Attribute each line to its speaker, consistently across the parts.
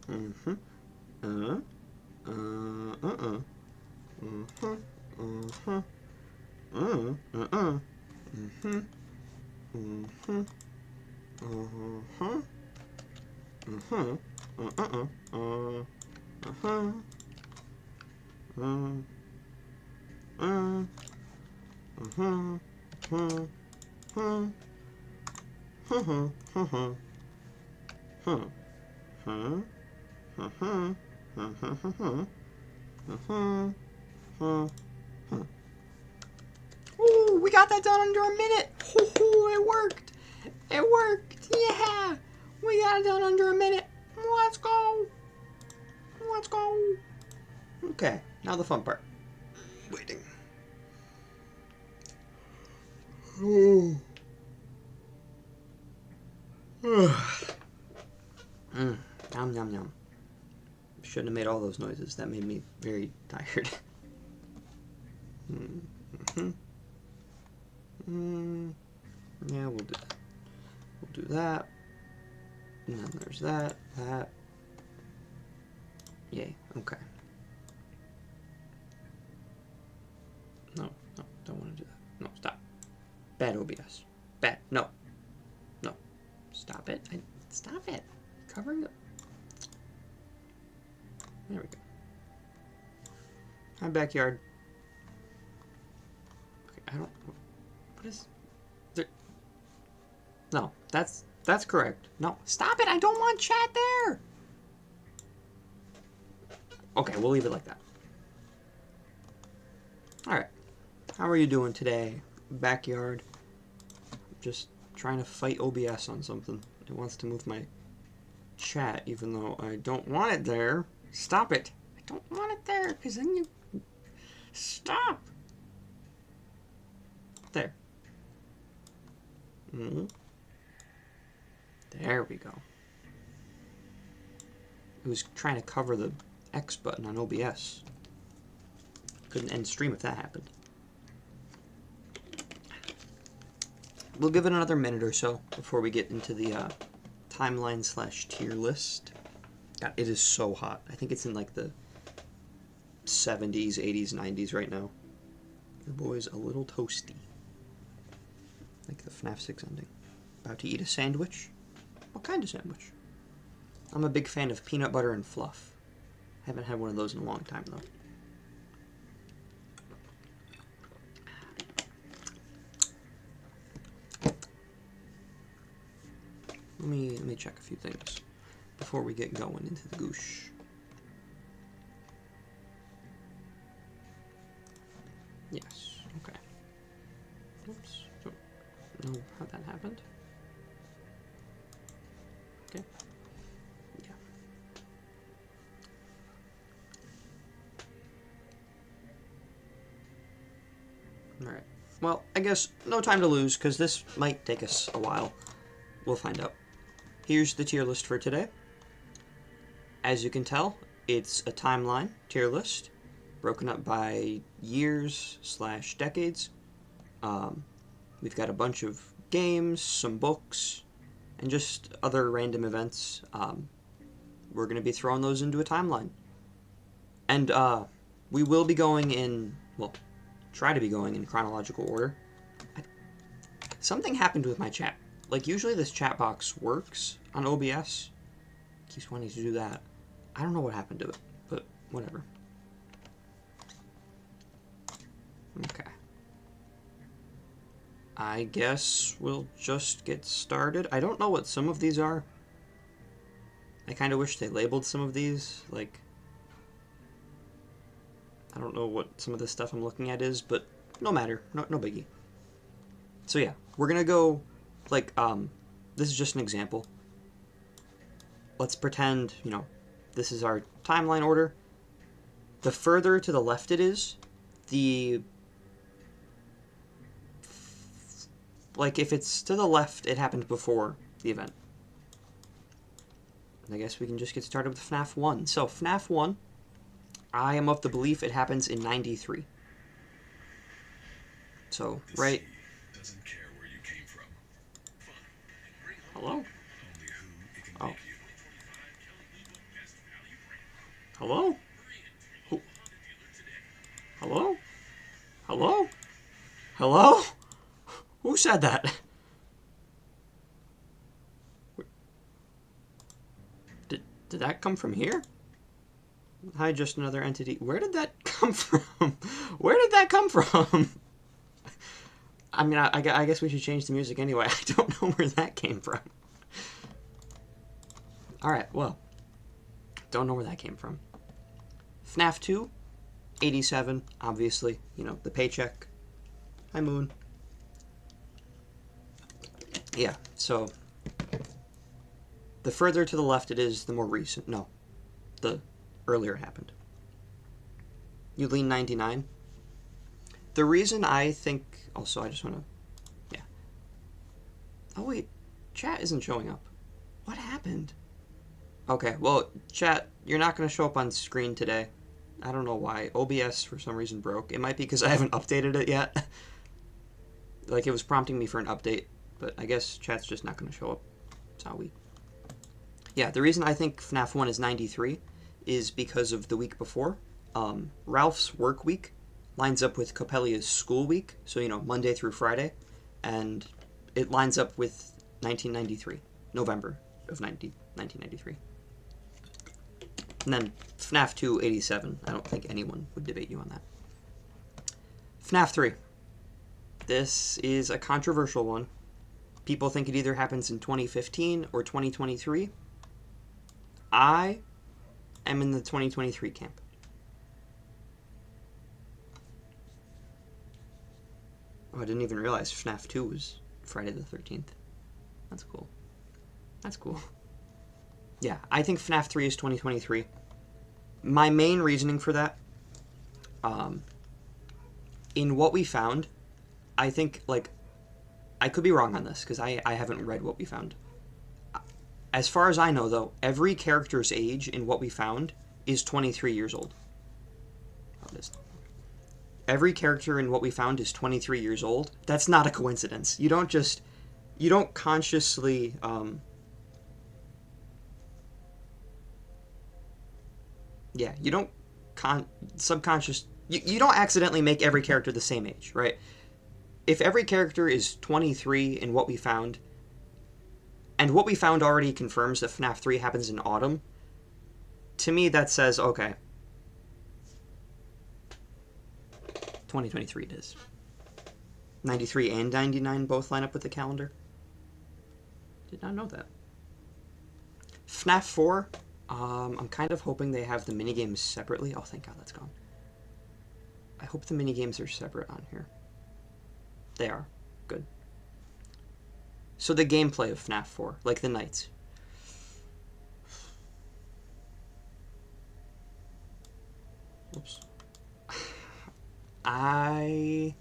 Speaker 1: Mhm. Uh. Uh. Mhm. Mhm. Uh. Mhm. Mhm. Uh-huh. Uh-huh. Uh-uh. Uh-huh. Uh-huh. Uh-huh. Uh-huh. Uh-huh. Huh. Huh. Uh-huh. Uh-huh. Uh-huh. Huh. Huh. Ooh, we got that done under a minute. Ooh, it worked. It worked. Yeah. We got it done under a minute. Let's go. Let's go. Okay, now the fun part. Waiting. Oh. Yum, yum, yum. Shouldn't have made all those noises. That made me very tired. Mm-hmm. Yeah, we'll do that. We'll do that. And then there's that. Yay. Okay. No, don't want to do that. No, stop. Bad OBS. Bad. No. Stop it. Stop it. Covering it. There we go. Hi, backyard. Okay, I don't. What is there? No, that's correct. No, stop it. I don't want chat there. Okay, we'll leave it like that. All right. How are you doing today, backyard? Just trying to fight OBS on something. It wants to move my chat, even though I don't want it there. Stop it. I don't want it there, because then you... Stop! There. There we go. It was trying to cover the X button on OBS. Couldn't end stream if that happened. We'll give it another minute or so before we get into the timeline/tier list. God, it is so hot. I think it's in like the 70s, 80s, 90s right now. Your boy's a little toasty. Like the Fnaf 6 ending. About to eat a sandwich? What kind of sandwich? I'm a big fan of peanut butter and fluff. Haven't had one of those in a long time though. Let me check a few things before we get going into the goosh. Yes, okay. Oops, don't know how that happened. Okay. Yeah. Alright. Well, I guess no time to lose, because this might take us a while. We'll find out. Here's the tier list for today. As you can tell, it's a timeline tier list, broken up by years/decades. We've got a bunch of games, some books, and just other random events. We're going to be throwing those into a timeline. And we will be going in, well, try to be going in chronological order. Something happened with my chat. Like, usually this chat box works on OBS. It keeps wanting to do that. I don't know what happened to it, but whatever. Okay. I guess we'll just get started. I don't know what some of these are. I kind of wish they labeled some of these. Like, I don't know what some of this stuff I'm looking at is, but no matter. No biggie. So yeah, we're gonna go, like, this is just an example. Let's pretend, you know, this is our timeline order. The further to the left it is, the... Like, if it's to the left, it happened before the event. I guess we can just get started with Fnaf 1. So, Fnaf 1, I am of the belief it happens in 93. So, right...
Speaker 2: Doesn't care where you came from.
Speaker 1: Hello? Oh. Hello? Who said that? Did that come from here? Hi, just another entity. Where did that come from? Where did that come from? I mean, I guess we should change the music anyway. I don't know where that came from. Alright, well. Don't know where that came from. Fnaf 2, 87, obviously. You know, the paycheck. Hi, Moon. Yeah, so the further to the left it is, the more recent. No, the earlier it happened. You lean 99. The reason I think... Also, I just want to... Yeah. Oh, wait. Chat isn't showing up. What happened? Okay, well, chat, you're not going to show up on screen today. I don't know why. OBS, for some reason, broke. It might be because I haven't updated it yet. Like, it was prompting me for an update. But I guess chat's just not going to show up. That's how we... Yeah, the reason I think FNAF 1 is 93 is because of the week before. Ralph's work week lines up with Coppelia's school week, so, you know, Monday through Friday, and it lines up with 1993, November of 1993. And then FNAF 2, 87. I don't think anyone would debate you on that. FNAF 3. This is a controversial one. People think it either happens in 2015 or 2023. I am in the 2023 camp. Oh, I didn't even realize FNAF 2 was Friday the 13th. That's cool. That's cool. Yeah, I think FNAF 3 is 2023. My main reasoning for that, in what we found, I think, like, I could be wrong on this, because I haven't read what we found. As far as I know, though, every character's age in what we found is 23 years old. Every character in what we found is 23 years old. That's not a coincidence. You don't consciously, yeah, you don't you don't accidentally make every character the same age, right? If every character is 23 in what we found, and what we found already confirms that FNAF 3 happens in autumn, to me that says, okay, 2023 it is. 93 and 99 both line up with the calendar. Did not know that. FNAF 4, I'm kind of hoping they have the minigames separately. Oh, thank God that's gone. I hope the minigames are separate on here. They are. Good. So the gameplay of FNAF 4, like the nights. Oops. I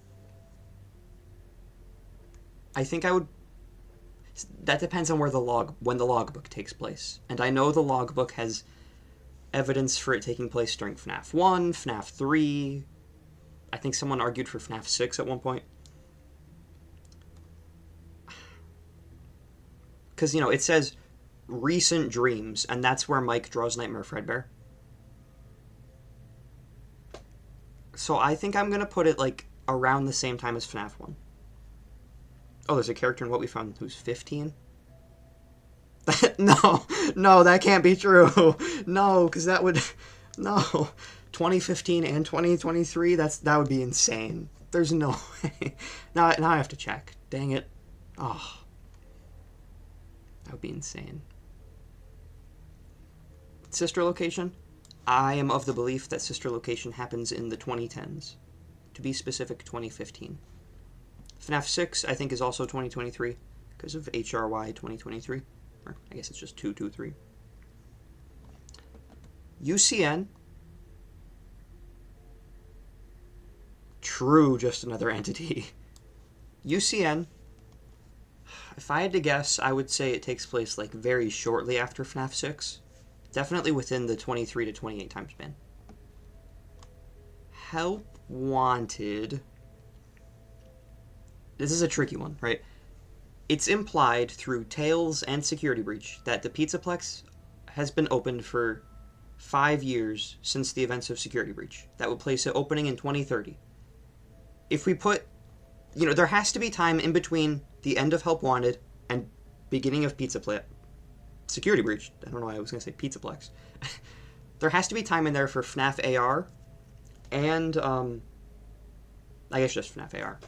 Speaker 1: think I would... That depends on when the logbook takes place. And I know the logbook has evidence for it taking place during FNAF 1, FNAF 3. I think someone argued for FNAF 6 at one point. Because, you know, it says recent dreams, and that's where Mike draws Nightmare Fredbear. So I think I'm going to put it, like, around the same time as FNAF 1. Oh, there's a character in what we found who's 15? No, that can't be true. No, because that would... No. 2015 and 2023? That would be insane. There's no way. Now I have to check. Dang it. Oh. That would be insane. Sister location? I am of the belief that sister location happens in the 2010s. To be specific, 2015. FNAF 6, I think, is also 2023, because of HRY 2023. Or, I guess it's just 223. UCN. True, just another entity. UCN. If I had to guess, I would say it takes place, like, very shortly after FNAF 6. Definitely within the 23 to 28 time span. Help Wanted. This is a tricky one, right? It's implied through Tales and Security Breach that the Pizzaplex has been opened for 5 years since the events of Security Breach. That would place it opening in 2030. If we put there has to be time in between the end of Help Wanted and beginning of Security Breach. I don't know why I was going to say Pizzaplex. There has to be time in there for FNAF AR and, I guess just FNAF AR.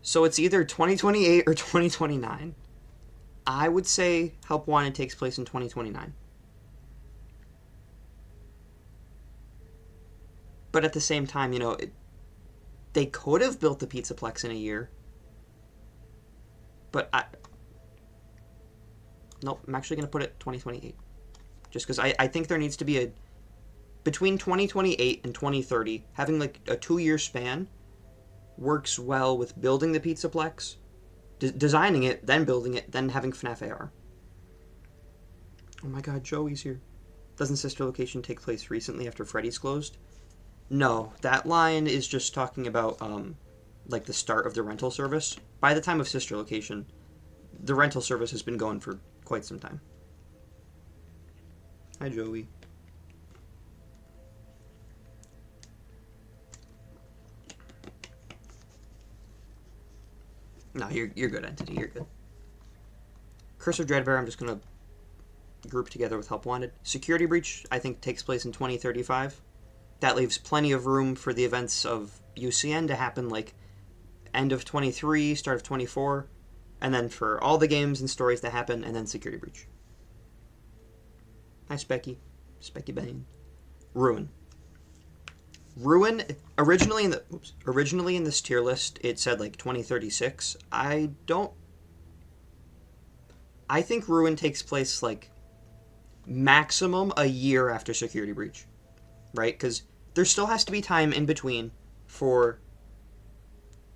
Speaker 1: So it's either 2028 or 2029. I would say Help Wanted takes place in 2029. But at the same time, they could have built the Pizzaplex in a year. But nope, I'm actually going to put it 2028. Just because I think there needs to be between 2028 and 2030, having like a 2-year span works well with building the Pizzaplex, designing it, then building it, then having FNAF AR. Oh my god, Joey's here. Doesn't Sister Location take place recently after Freddy's closed? No, that line is just talking about like the start of the rental service. By the time of Sister Location, the rental service has been going for quite some time. Hi, Joey. No, you're good, Entity. You're good. Curse of Dreadbear, I'm just going to group together with Help Wanted. Security Breach, I think, takes place in 2035. That leaves plenty of room for the events of UCN to happen, like, end of 23, start of 24, and then for all the games and stories that happen, and then Security Breach. Hi, Specky. Specky Bane. Ruin. Ruin, originally in this tier list, it said, like, 2036. I think Ruin takes place, like, maximum a year after Security Breach. Right? Because there still has to be time in between for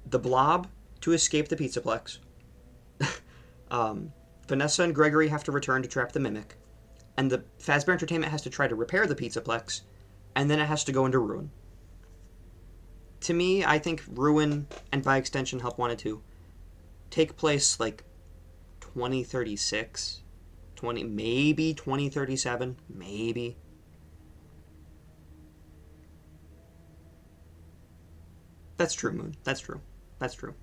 Speaker 1: the Blob to escape the Pizzaplex. Vanessa and Gregory have to return to trap the Mimic. And the Fazbear Entertainment has to try to repair the Pizzaplex. And then it has to go into Ruin. To me, I think Ruin, and by extension Help Wanted 2, take place like 2036, maybe 2037, maybe. That's true, Moon. That's true. That's true.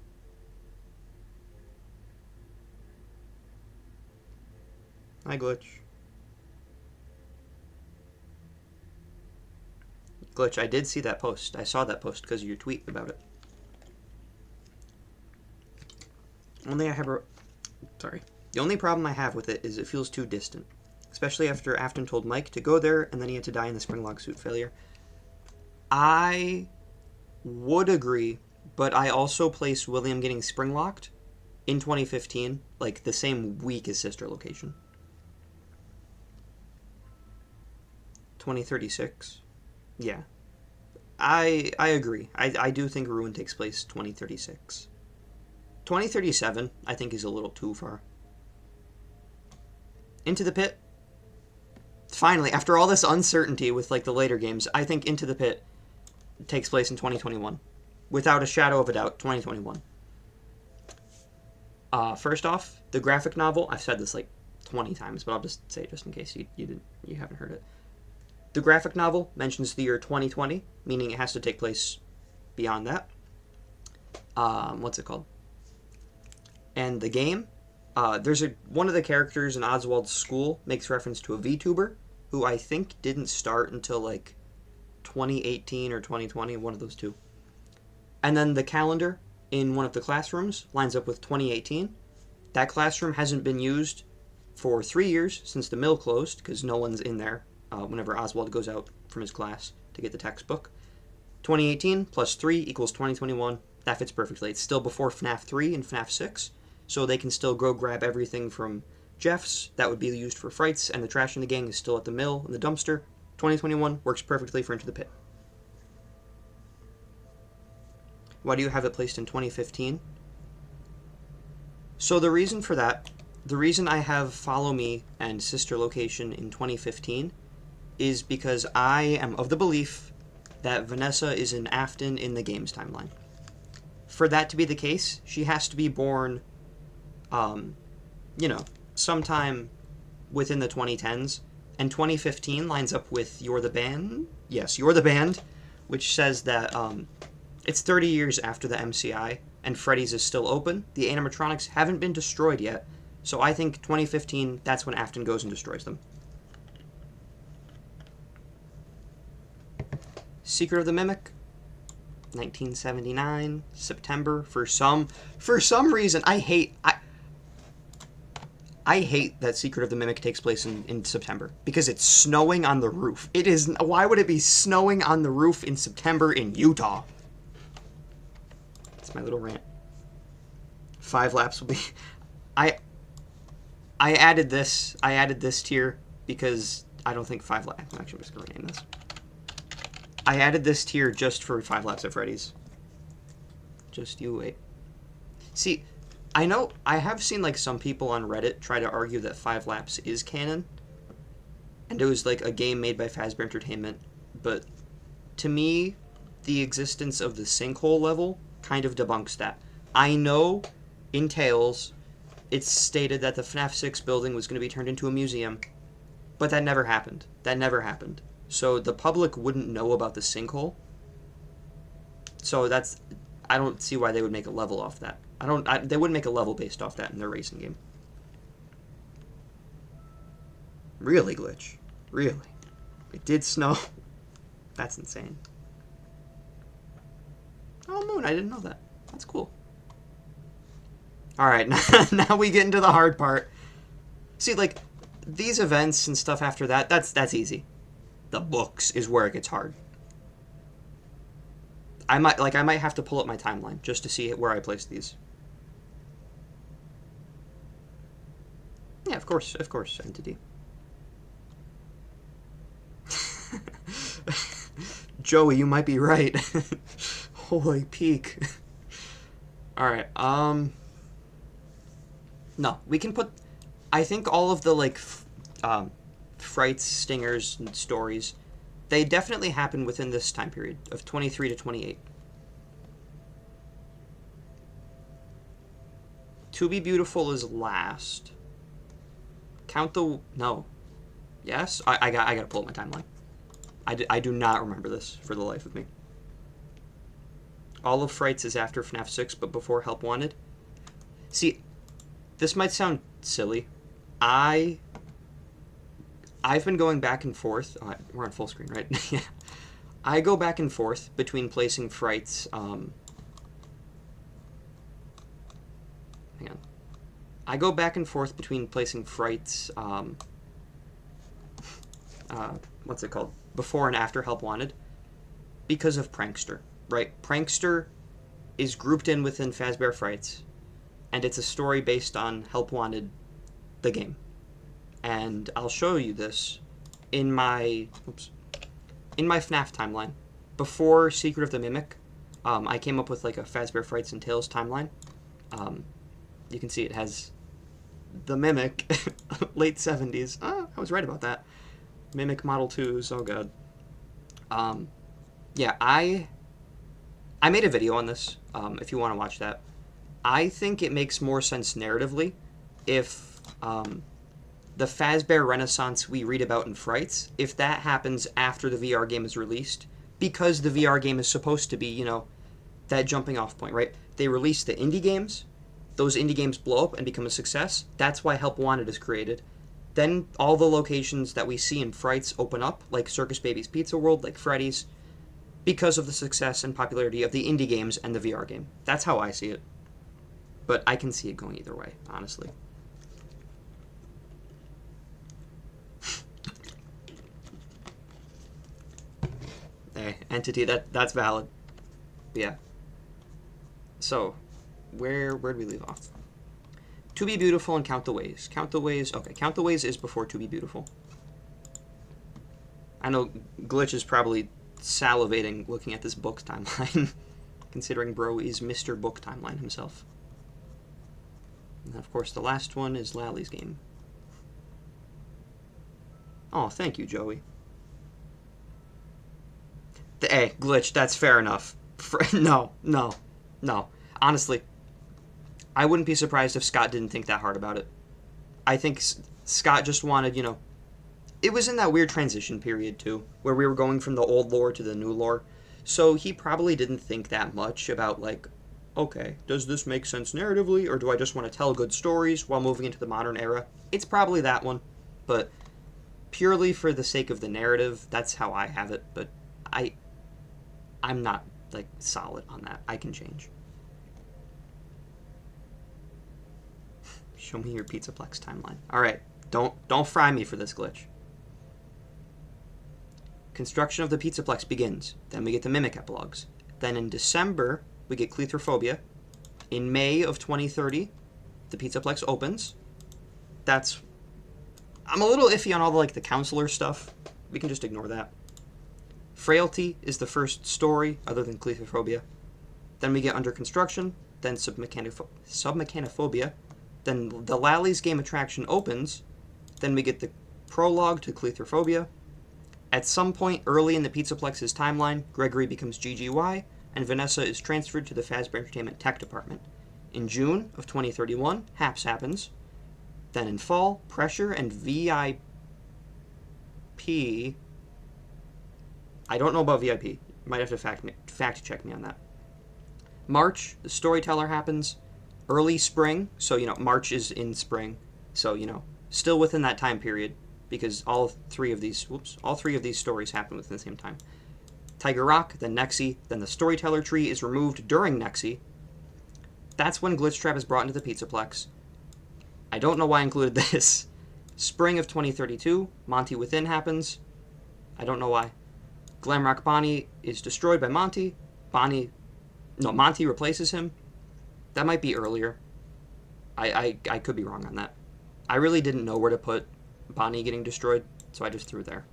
Speaker 1: Hi, Glitch. Glitch, I did see that post. I saw that post because of your tweet about it. The only problem I have with it is it feels too distant. Especially after Afton told Mike to go there and then he had to die in the Springlog suit failure. I would agree, but I also place William getting springlocked in 2015, like the same week as Sister Location. 2036. Yeah. I agree. I do think Ruin takes place 2036. 2037, I think, is a little too far. Into the Pit. Finally, after all this uncertainty with like the later games, I think Into the Pit takes place in 2021. Without a shadow of a doubt, 2021. First off, the graphic novel, I've said this like 20 times, but I'll just say it just in case you haven't heard it. The graphic novel mentions the year 2020, meaning it has to take place beyond that. What's it called? And the game, one of the characters in Oswald's school makes reference to a VTuber, who I think didn't start until like 2018 or 2020, one of those two. And then the calendar in one of the classrooms lines up with 2018. That classroom hasn't been used for 3 years since the mill closed, because no one's in there whenever Oswald goes out from his class to get the textbook. 2018 plus 3 equals 2021. That fits perfectly. It's still before FNAF 3 and FNAF 6, so they can still go grab everything from Jeff's that would be used for frights, and the trash in the gang is still at the mill and the dumpster. 2021 works perfectly for Into the Pit. Why do you have it placed in 2015? So the reason for that, the reason I have Follow Me and Sister Location in 2015 is because I am of the belief that Vanessa is an Afton in the game's timeline. For that to be the case, she has to be born, sometime within the 2010s. And 2015 lines up with You're the Band. Yes, You're the Band, which says that It's 30 years after the MCI, and Freddy's is still open. The animatronics haven't been destroyed yet, so I think 2015, that's when Afton goes and destroys them. Secret of the Mimic, 1979, September. For some reason, I hate that Secret of the Mimic takes place in September, because it's snowing on the roof. It is. Why would it be snowing on the roof in September in Utah? That's my little rant. 5 laps will be. I added this tier because I don't think 5 laps. Actually, I'm just gonna rename this. I added this tier just for 5 laps at Freddy's. Just you wait. See, I know I have seen like some people on Reddit try to argue that 5 laps is canon, and it was like a game made by Fazbear Entertainment, but to me, the existence of the sinkhole level kind of debunks that. I know in Tales, it's stated that the Fnaf 6 building was going to be turned into a museum, but that never happened. That never happened. So the public wouldn't know about the sinkhole. So that's, I don't see why they would make a level off that. They wouldn't make a level based off that in their racing game. Really, Glitch? Really? It did snow? That's insane. Oh, Moon, I didn't know that. That's cool. Alright, now we get into the hard part. See, like, these events and stuff after that, that's easy. The books is where it gets hard. I might have to pull up my timeline just to see where I place these. Yeah, of course, Entity. Joey, you might be right. Holy peak. Alright, no, we can put, I think all of the, like, frights, stingers, and stories, they definitely happen within this time period of 23 to 28. To Be Beautiful is last. No. Yes? I gotta pull up my timeline. I do not remember this for the life of me. All of Frights is after FNAF 6, but before Help Wanted. See, this might sound silly. I've been going back and forth. We're on full screen, right? Yeah. I go back and forth between placing Frights. Hang on. I go back and forth between placing Frights. What's it called? Before and after Help Wanted, because of Prankster, right? Prankster is grouped in within Fazbear Frights, and it's a story based on Help Wanted, the game. And I'll show you this in my FNAF timeline. Before Secret of the Mimic, I came up with like a Fazbear Frights and Tales timeline. You can see it has the Mimic, late 70s. I was right about that. Mimic Model 2s, oh god. Yeah, I made a video on this, if you want to watch that. I think it makes more sense narratively if the Fazbear Renaissance we read about in Frights, if that happens after the VR game is released, because the VR game is supposed to be, you know, that jumping off point, right? They release the indie games, those indie games blow up and become a success. That's why Help Wanted is created. Then all the locations that we see in Frights open up, like Circus Baby's Pizza World, like Freddy's, because of the success and popularity of the indie games and the VR game. That's how I see it. But I can see it going either way, honestly. Hey, Entity, that's valid. But yeah. So, where'd we leave off? To Be Beautiful and Count the Ways. Count the Ways, okay, Count the Ways is before To Be Beautiful. I know Glitch is probably salivating looking at this book timeline, considering bro is Mr. Book Timeline himself. And of course, the last one is Lally's game. Oh, thank you, Joey. Hey, Glitch, that's fair enough. No. Honestly, I wouldn't be surprised if Scott didn't think that hard about it. I think Scott just wanted, you know, it was in that weird transition period, too, where we were going from the old lore to the new lore. So he probably didn't think that much about, like, okay, does this make sense narratively, or do I just want to tell good stories while moving into the modern era? It's probably that one, but purely for the sake of the narrative, that's how I have it. But I'm not, like, solid on that. I can change. Show me your Pizzaplex timeline. All right, don't fry me for this glitch. Construction of the Pizzaplex begins. Then we get the Mimic epilogues. Then in December, we get Cleithrophobia. In May of 2030, the Pizzaplex opens. I'm a little iffy on all the counselor stuff. We can just ignore that. Frailty is the first story, other than Cleithrophobia. Then we get Under Construction. Then Submechanophobia. Then the Lally's Game attraction opens. Then we get the prologue to Cleithrophobia. At some point early in the Pizzaplex's timeline, Gregory becomes GGY, and Vanessa is transferred to the Fazbear Entertainment Tech Department. In June of 2031, HAPS happens. Then in fall, Pressure and VIP... I don't know about VIP. You might have to fact check me on that. March, the Storyteller happens. Early spring, so, March is in spring. So, still within that time period, because all three of these stories happen within the same time. Tiger Rock, then Nexie, then the Storyteller tree is removed during Nexie. That's when Glitchtrap is brought into the Pizzaplex. I don't know why I included this. Spring of 2032, Monty Within happens. I don't know why. Glamrock Bonnie is destroyed by Monty. Monty replaces him. That might be earlier. I could be wrong on that. I really didn't know where to put Bonnie getting destroyed, so I just threw there.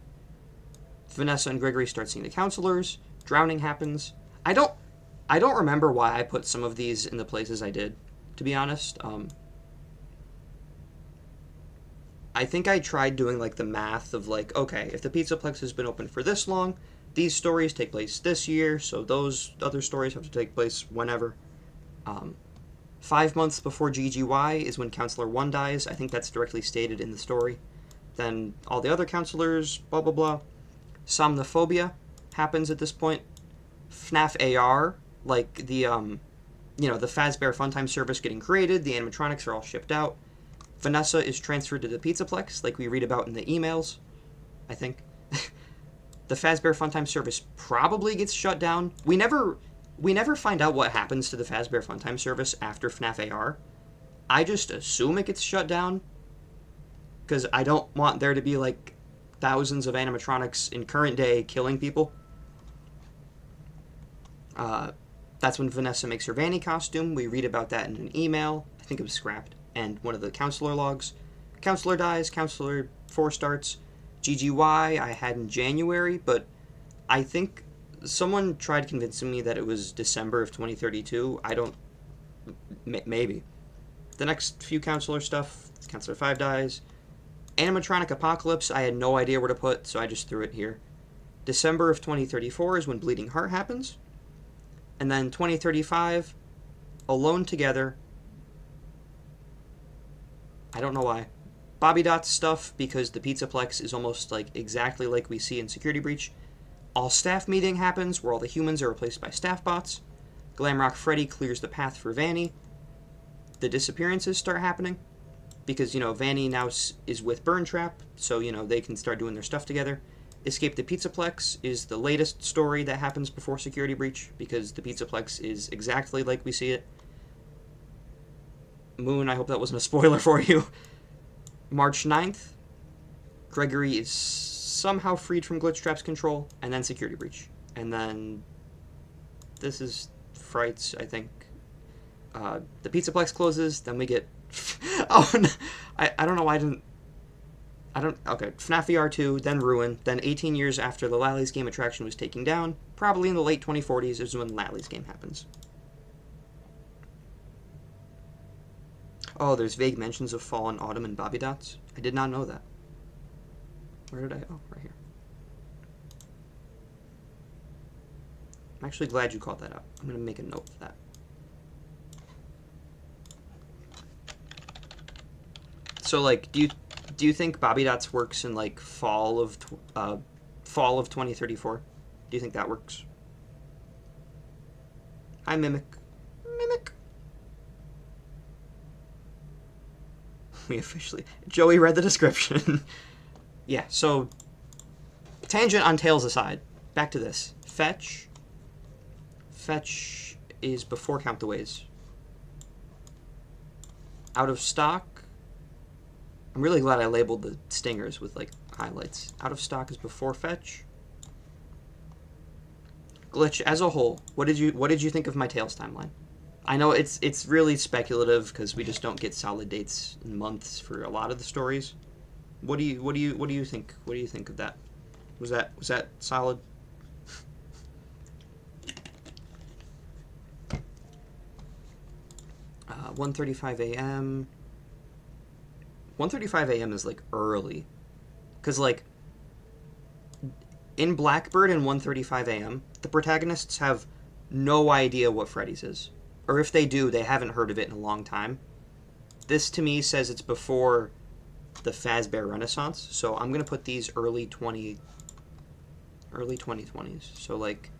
Speaker 1: Vanessa and Gregory start seeing the counselors. Drowning happens. I don't remember why I put some of these in the places I did, to be honest. I think I tried doing the math of okay, if the Pizzaplex has been open for this long, these stories take place this year, so those other stories have to take place whenever. 5 months before GGY is when Counselor 1 dies. I think that's directly stated in the story. Then all the other counselors, blah blah blah. Somnophobia happens at this point. Fnaf AR, the Fazbear Funtime service getting created, the animatronics are all shipped out. Vanessa is transferred to the Pizzaplex, like we read about in the emails, I think. The Fazbear Funtime service probably gets shut down. We never find out what happens to the Fazbear Funtime service after FNAF AR. I just assume it gets shut down, because I don't want there to be thousands of animatronics in current day killing people. That's when Vanessa makes her Vanny costume. We read about that in an email. I think it was scrapped. And one of the counselor logs. Counselor dies. Counselor 4 starts. GGY I had in January, but I think someone tried convincing me that it was December of 2032. Maybe. The next few counselor stuff. Counselor 5 dies. Animatronic Apocalypse, I had no idea where to put, so I just threw it here. December of 2034 is when Bleeding Heart happens. And then 2035, Alone Together. I don't know why. Bobby Dot's stuff, because the Pizzaplex is almost exactly like we see in Security Breach. All Staff Meeting happens, where all the humans are replaced by staff bots. Glamrock Freddy clears the path for Vanny. The disappearances start happening, because, Vanny now is with Burntrap, so, they can start doing their stuff together. Escape the Pizzaplex is the latest story that happens before Security Breach, because the Pizzaplex is exactly like we see it. Moon, I hope that wasn't a spoiler for you. March 9th, Gregory is somehow freed from Glitchtrap's control, and then Security Breach. And then this is Frights, I think. The Pizzaplex closes, then we get... oh, no. I don't know why I didn't... Okay, FNAF VR 2, then Ruin, then 18 years after the Lally's Game attraction was taken down, probably in the late 2040s is when Lally's Game happens. Oh, there's vague mentions of Fallen Autumn and Bobby Dots. I did not know that. Where did I... Oh, right here. I'm actually glad you called that out. I'm going to make a note of that. So, do you think Bobby Dots works in fall of 2034? Do you think that works? Hi, Mimic. Mimic. We officially... Joey read the description. Yeah, so... Tangent on Tails aside. Back to this. Fetch. Fetch is before Count the Ways. Out of stock. I'm really glad I labeled the stingers with, like, highlights. Out of stock is before Fetch. Glitch, as a whole, what did you think of my Tails timeline? I know it's really speculative because we just don't get solid dates and months for a lot of the stories. What do you think? What do you think of that? Was that solid? 1:35 a.m. 1:35 a.m. is like early, because like in Blackbird and 1:35 a.m. the protagonists have no idea what Freddy's is, or if they do, they haven't heard of it in a long time. This to me says it's before the Fazbear Renaissance, so I'm gonna put these early 2020s. So like,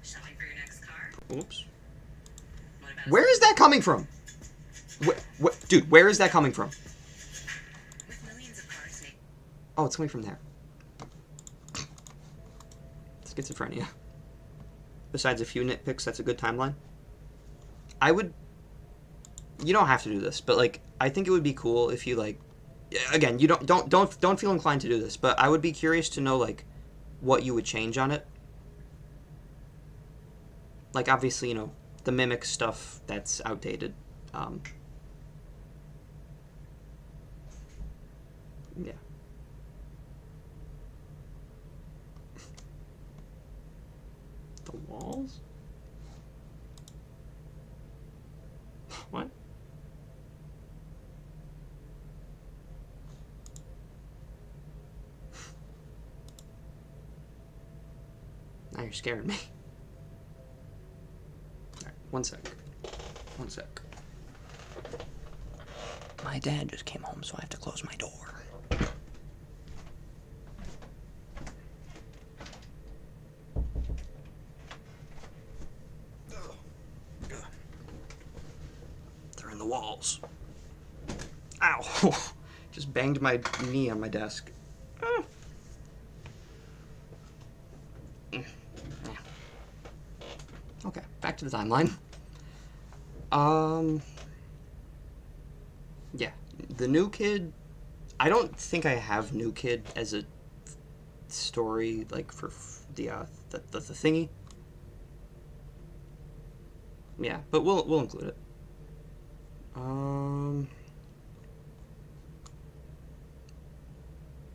Speaker 3: Shopping for your next car?
Speaker 1: oops.
Speaker 3: What about
Speaker 1: Where is that coming from? Dude, where is that coming from?
Speaker 3: with millions of cars named
Speaker 1: Oh, it's coming from there. Schizophrenia. Besides a few nitpicks, that's a good timeline. I would... You don't have to do this, but like, I think it would be cool if you like... Again, you don't feel inclined to do this, but I would be curious to know like what you would change on it. Like, obviously, you know, the Mimic stuff, that's outdated. Yeah. The walls? What? Now you're scaring me. Alright, one sec. One sec. My dad just came home, so I have to close my door. They're in the walls. Ow! Just banged my knee on my desk. Okay, back to the timeline. Yeah, the new kid. I don't think I have new kid as a story like for the thingy. Yeah, but we'll include it.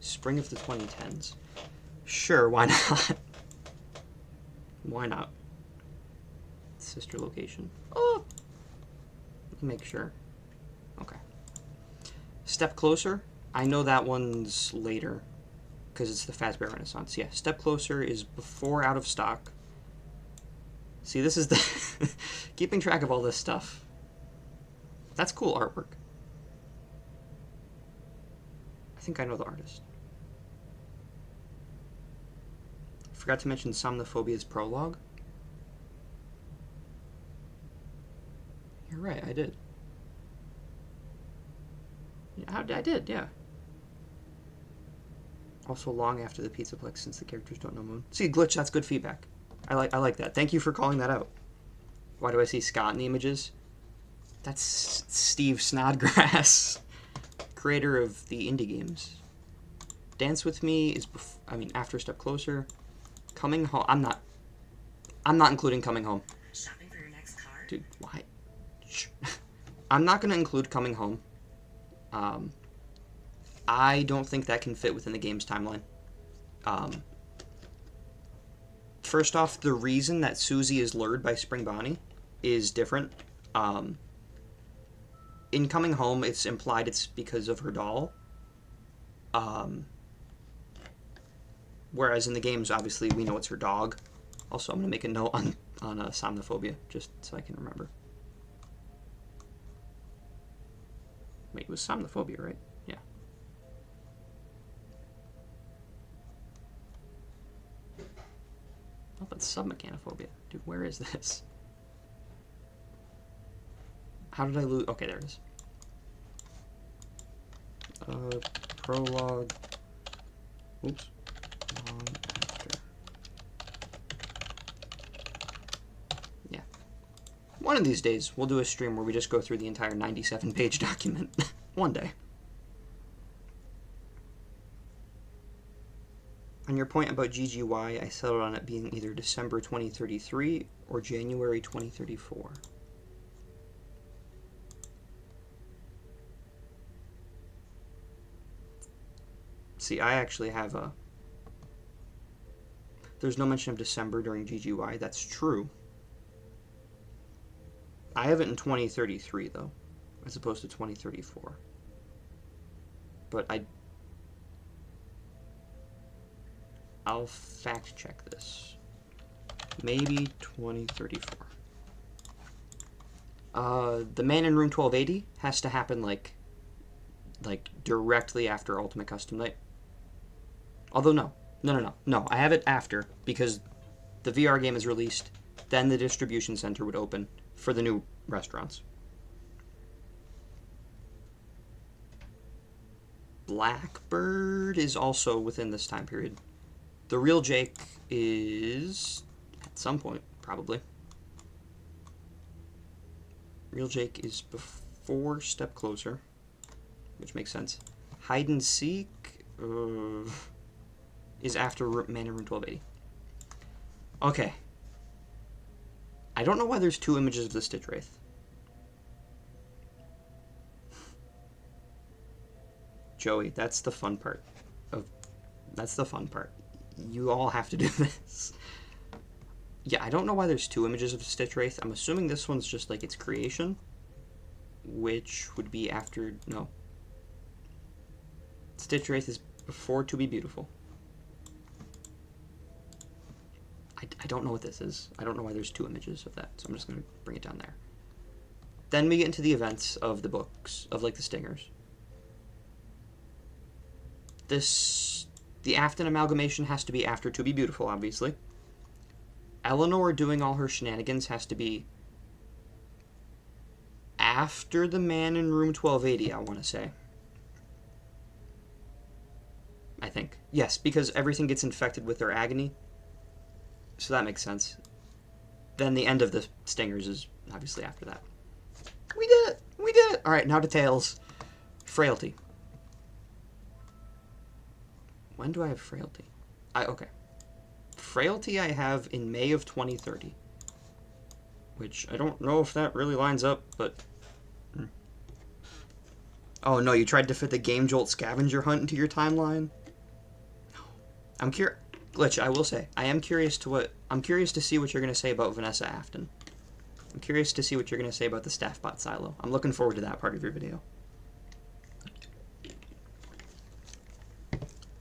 Speaker 1: Spring of the 2010s. Sure, why not? Why not? Sister location. Oh! Let me make sure. Okay. Step Closer. I know that one's later because it's the Fazbear Renaissance. Yeah, Step Closer is before Out of Stock. See, this is the... keeping track of all this stuff. That's cool artwork. I think I know the artist. Forgot to mention Somnophobia's prologue. You're right, I did. Yeah, I did, yeah. Also long after the Pizzaplex, since the characters don't know Moon. See, Glitch, that's good feedback. I like that. Thank you for calling that out. Why do I see Scott in the images? That's Steve Snodgrass, creator of the indie games. Dance With Me is, after Step Closer. Coming Home, I'm not including Coming Home.
Speaker 3: shopping for your next car?
Speaker 1: Dude, why? I'm not going to include Coming Home. I don't think that can fit within the game's timeline. First off, the reason that Susie is lured by Spring Bonnie is different. In Coming Home, it's implied it's because of her doll. Whereas in the games, obviously, we know it's her dog. Also, I'm going to make a note on Somnophobia, just so I can remember. Wait, it was Somnophobia, right? Yeah. Oh, that's Submechanophobia. Dude, where is this? How did I lose? Okay, there it is. Prologue. Oops. Long after. Yeah. One of these days, we'll do a stream where we just go through the entire 97-page document. One day. On your point about GGY, I settled on it being either December 2033 or January 2034. See, I actually have a... There's no mention of December during GGY. That's true. I have it in 2033, though, as opposed to 2034. But I'll fact check this. Maybe 2034. The Man in Room 1280 has to happen like directly after Ultimate Custom Night. Although no, I have it after because the VR game is released, then the distribution center would open for the new restaurants. Blackbird is also within this time period. The Real Jake is at some point, probably. Real Jake is before Step Closer, which makes sense. Hide and Seek is after Man in Room 1280. Okay. I don't know why there's two images of the Stitch Wraith. Joey, that's the fun part. That's the fun part. You all have to do this. Yeah, I don't know why there's two images of the Stitch Wraith. I'm assuming this one's just like its creation, which would be after... No. Stitch Wraith is before To Be Beautiful. I don't know what this is. I don't know why there's two images of that, so I'm just going to bring it down there. Then we get into the events of the books, of like the stingers. The Afton amalgamation has to be after To Be Beautiful, obviously. Eleanor doing all her shenanigans has to be after the Man in Room 1280, I want to say. I think. Yes, because everything gets infected with their agony. So that makes sense. Then the end of the stingers is obviously after that. We did it! We did it! Alright, now to Tails. Frailty. When do I have Frailty? Okay. Frailty I have in May of 2030. Which, I don't know if that really lines up, but... Oh no, you tried to fit the Game Jolt scavenger hunt into your timeline? No. I'm curious... Glitch, I will say, I'm curious to see what you're going to say about Vanessa Afton. I'm curious to see what you're going to say about the Staffbot silo. I'm looking forward to that part of your video.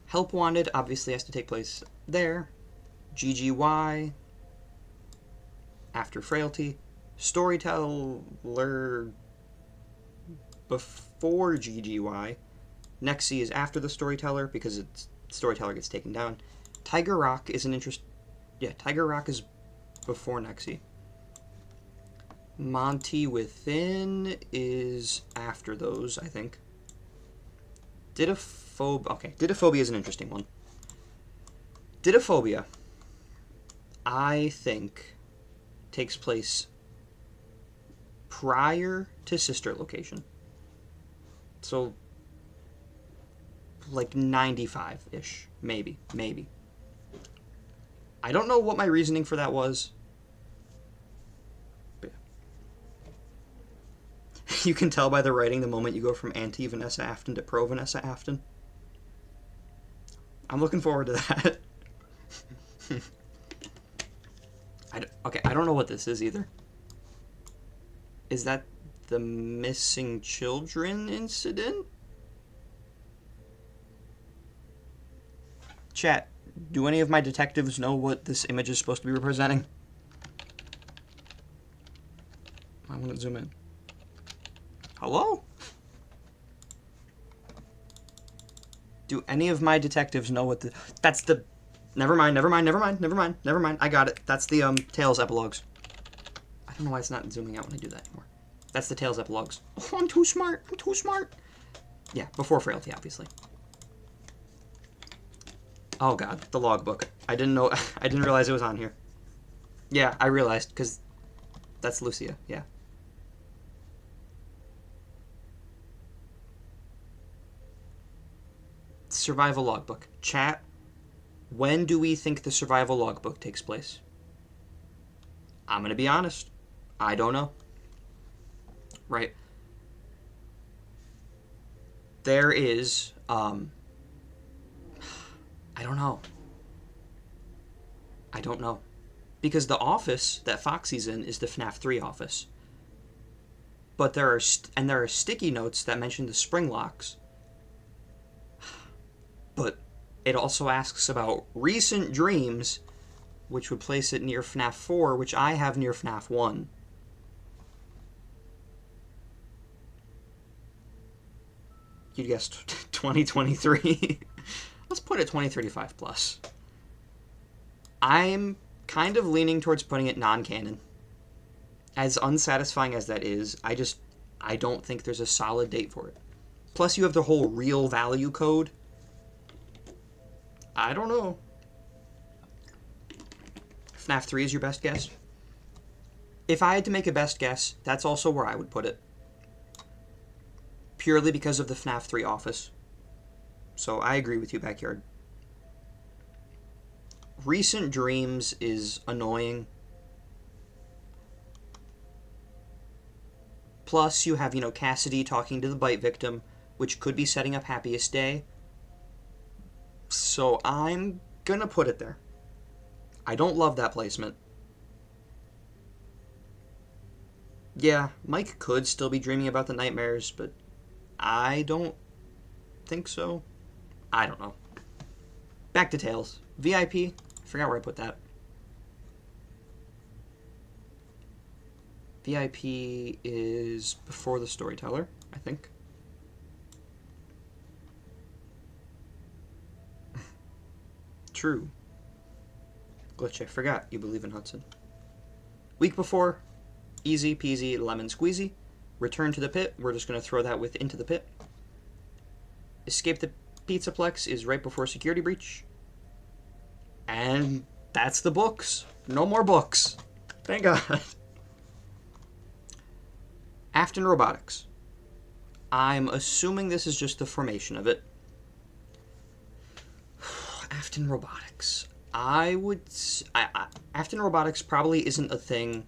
Speaker 1: Help Wanted obviously has to take place there. GGY. After Frailty. Storyteller before GGY. Nexi is after the Storyteller because Storyteller gets taken down. Tiger Rock is an interest... Yeah, Tiger Rock is before Nexi. Monty Within is after those, I think. Didophobia is an interesting one. Didophobia, I think, takes place prior to Sister Location. So, like 95-ish. Maybe. I don't know what my reasoning for that was. But yeah. You can tell by the writing the moment you go from anti-Vanessa Afton to pro-Vanessa Afton. I'm looking forward to that. I don't know what this is either. Is that the missing children incident? Chat, do any of my detectives know what this image is supposed to be representing? I want to zoom in. Hello? Do any of my detectives know what that's the Never mind. I got it. That's the Tales epilogues. I don't know why it's not zooming out when I do that anymore. That's the Tales epilogues. Oh, I'm too smart. Yeah, before Frailty, obviously. Oh god, the logbook. I didn't know. I didn't realize it was on here. Yeah, I realized, because that's Lucia, yeah. Survival logbook. Chat, when do we think the survival logbook takes place? I'm going to be honest. I don't know. Right. There is, I don't know. Because the office that Foxy's in is the FNAF 3 office. But there are sticky notes that mention the spring locks. But it also asks about recent dreams, which would place it near FNAF 4, which I have near FNAF 1. You guessed 2023. Let's put it 2035 plus. I'm kind of leaning towards putting it non-canon. As unsatisfying as that is, I don't think there's a solid date for it. Plus you have the whole real value code. I don't know. FNAF 3 is your best guess? If I had to make a best guess, that's also where I would put it. Purely because of the FNAF 3 office. So I agree with you, Backyard. Recent Dreams is annoying. Plus, you have, Cassidy talking to the bite victim, which could be setting up Happiest Day. So I'm gonna put it there. I don't love that placement. Yeah, Mike could still be dreaming about the nightmares, but I don't think so. I don't know. Back to Tales. VIP. I forgot where I put that. VIP is before the storyteller, I think. True. Glitch, I forgot you believe in Hudson. Week before, easy peasy lemon squeezy. Return to the pit. We're just going to throw that into the pit. Escape the Pizzaplex is right before security breach. And that's the books. No more books. Thank God. Afton Robotics. I'm assuming this is just the formation of it. Afton Robotics. Afton Robotics probably isn't a thing.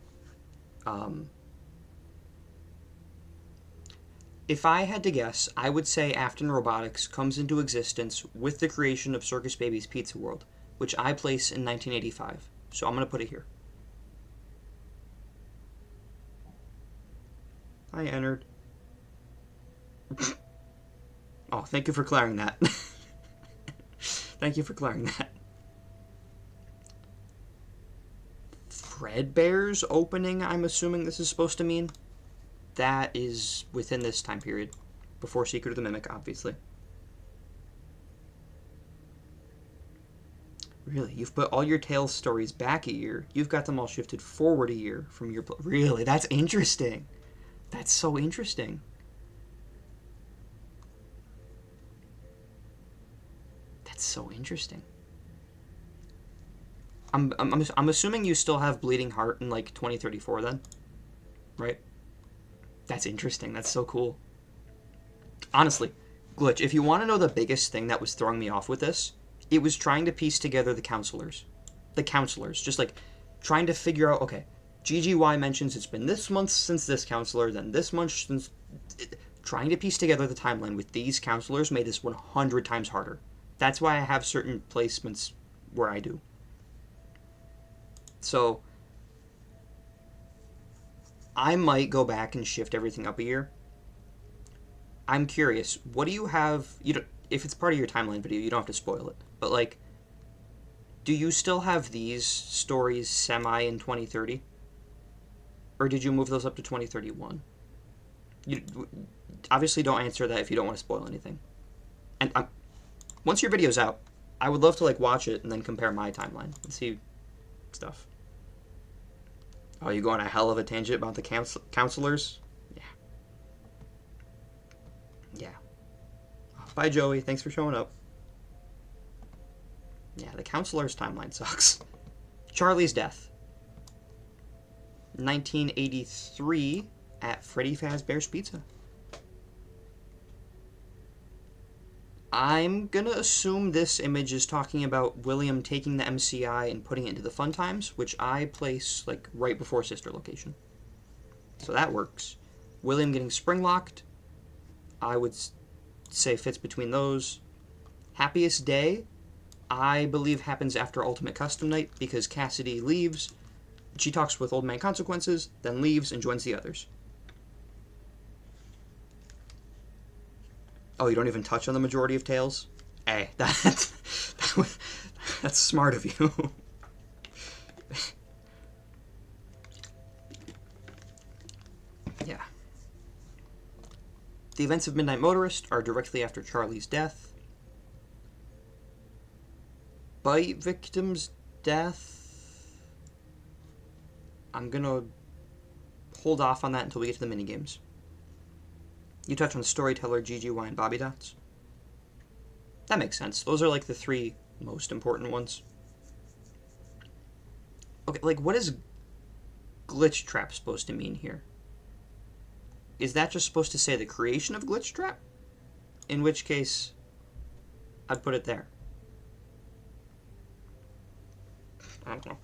Speaker 1: If I had to guess, I would say Afton Robotics comes into existence with the creation of Circus Baby's Pizza World, which I place in 1985. So I'm going to put it here. I entered. Oh, thank you for clearing that. Thank you for clearing that. Fredbear's opening, I'm assuming this is supposed to mean. That is within this time period. Before Secret of the Mimic, obviously. Really? You've put all your Tales stories back a year. You've got them all shifted forward a year from your... Really? That's interesting. That's so interesting. That's so interesting. I'm assuming you still have Bleeding Heart in, 2034 then? Right? That's interesting. That's so cool. Honestly, Glitch, if you want to know the biggest thing that was throwing me off with this, it was trying to piece together the counselors. The counselors. Just, trying to figure out, okay, GGY mentions it's been this month since this counselor, then this month since... Trying to piece together the timeline with these counselors made this 100 times harder. That's why I have certain placements where I do. So... I might go back and shift everything up a year. I'm curious, what do you have... if it's part of your timeline video, you don't have to spoil it. But, do you still have these stories semi in 2030? Or did you move those up to 2031? You obviously don't answer that if you don't want to spoil anything. And once your video's out, I would love to, like, watch it and then compare my timeline and see stuff. Oh, you go on a hell of a tangent about the counselors? Yeah. Yeah. Bye, Joey. Thanks for showing up. Yeah, the counselor's timeline sucks. Charlie's death. 1983 at Freddy Fazbear's Pizza. I'm gonna assume this image is talking about William taking the MCI and putting it into the Fun Times, which I place, like, right before Sister Location. So that works. William getting spring locked, I would say fits between those. Happiest Day, I believe happens after Ultimate Custom Night, because Cassidy leaves, she talks with Old Man Consequences, then leaves and joins the others. Oh, you don't even touch on the majority of tales? Hey, that's smart of you. Yeah. The events of Midnight Motorist are directly after Charlie's death. Bite victim's death, I'm gonna hold off on that until we get to the minigames. You touch on Storyteller, GGY, and Bobby Dots. That makes sense. Those are, like, the three most important ones. Okay, like, what is Glitch Trap supposed to mean here? Is that just supposed to say the creation of Glitch Trap? In which case, I'd put it there. I don't know.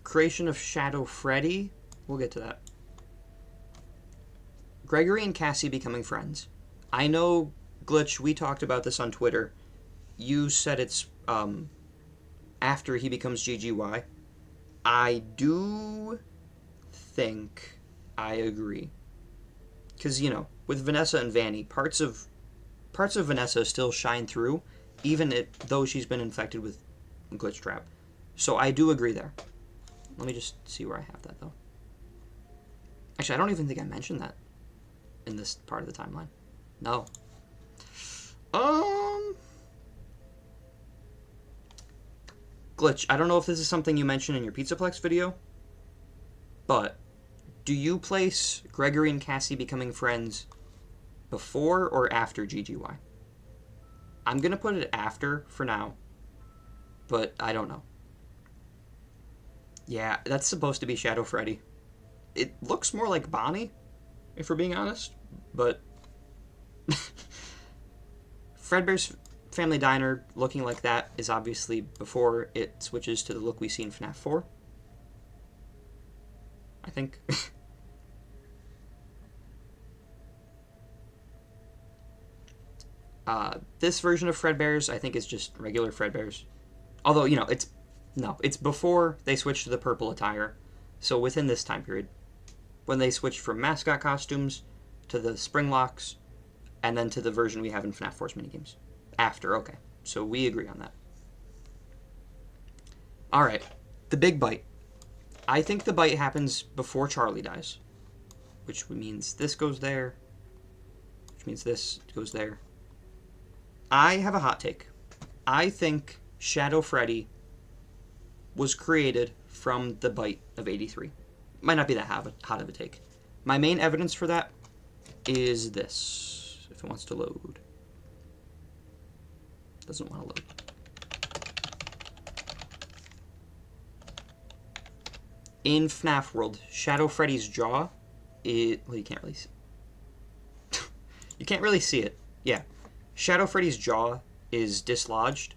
Speaker 1: Creation of Shadow Freddy? We'll get to that. Gregory and Cassie becoming friends. I know, Glitch, we talked about this on Twitter. You said it's after he becomes GGY. I do think I agree. Because, you know, with Vanessa and Vanny, parts of Vanessa still shine through, even though she's been infected with Glitch Trap. So I do agree there. Let me just see where I have that, though. Actually, I don't even think I mentioned that in this part of the timeline. No. Glitch, I don't know if this is something you mentioned in your Pizzaplex video, but do you place Gregory and Cassie becoming friends before or after GGY? I'm going to put it after for now, but I don't know. Yeah, that's supposed to be Shadow Freddy. It looks more like Bonnie, if we're being honest, but Fredbear's Family Diner looking like that is obviously before it switches to the look we see in FNAF 4. I think. This version of Fredbear's, I think, is just regular Fredbear's. Although, you know, it's before they switch to the purple attire. So within this time period, when they switch from mascot costumes to the spring locks, and then to the version we have in FNAF 4's minigames. After, okay. So we agree on that. Alright, the big bite. I think the bite happens before Charlie dies, which means this goes there, which means this goes there. I have a hot take. I think Shadow Freddy was created from the bite of 83. Might not be that hot of a take. My main evidence for that is this, if it wants to load. Doesn't want to load. In FNAF World, Shadow Freddy's jaw is... Well, you can't really see you can't really see it. Yeah. Shadow Freddy's jaw is dislodged.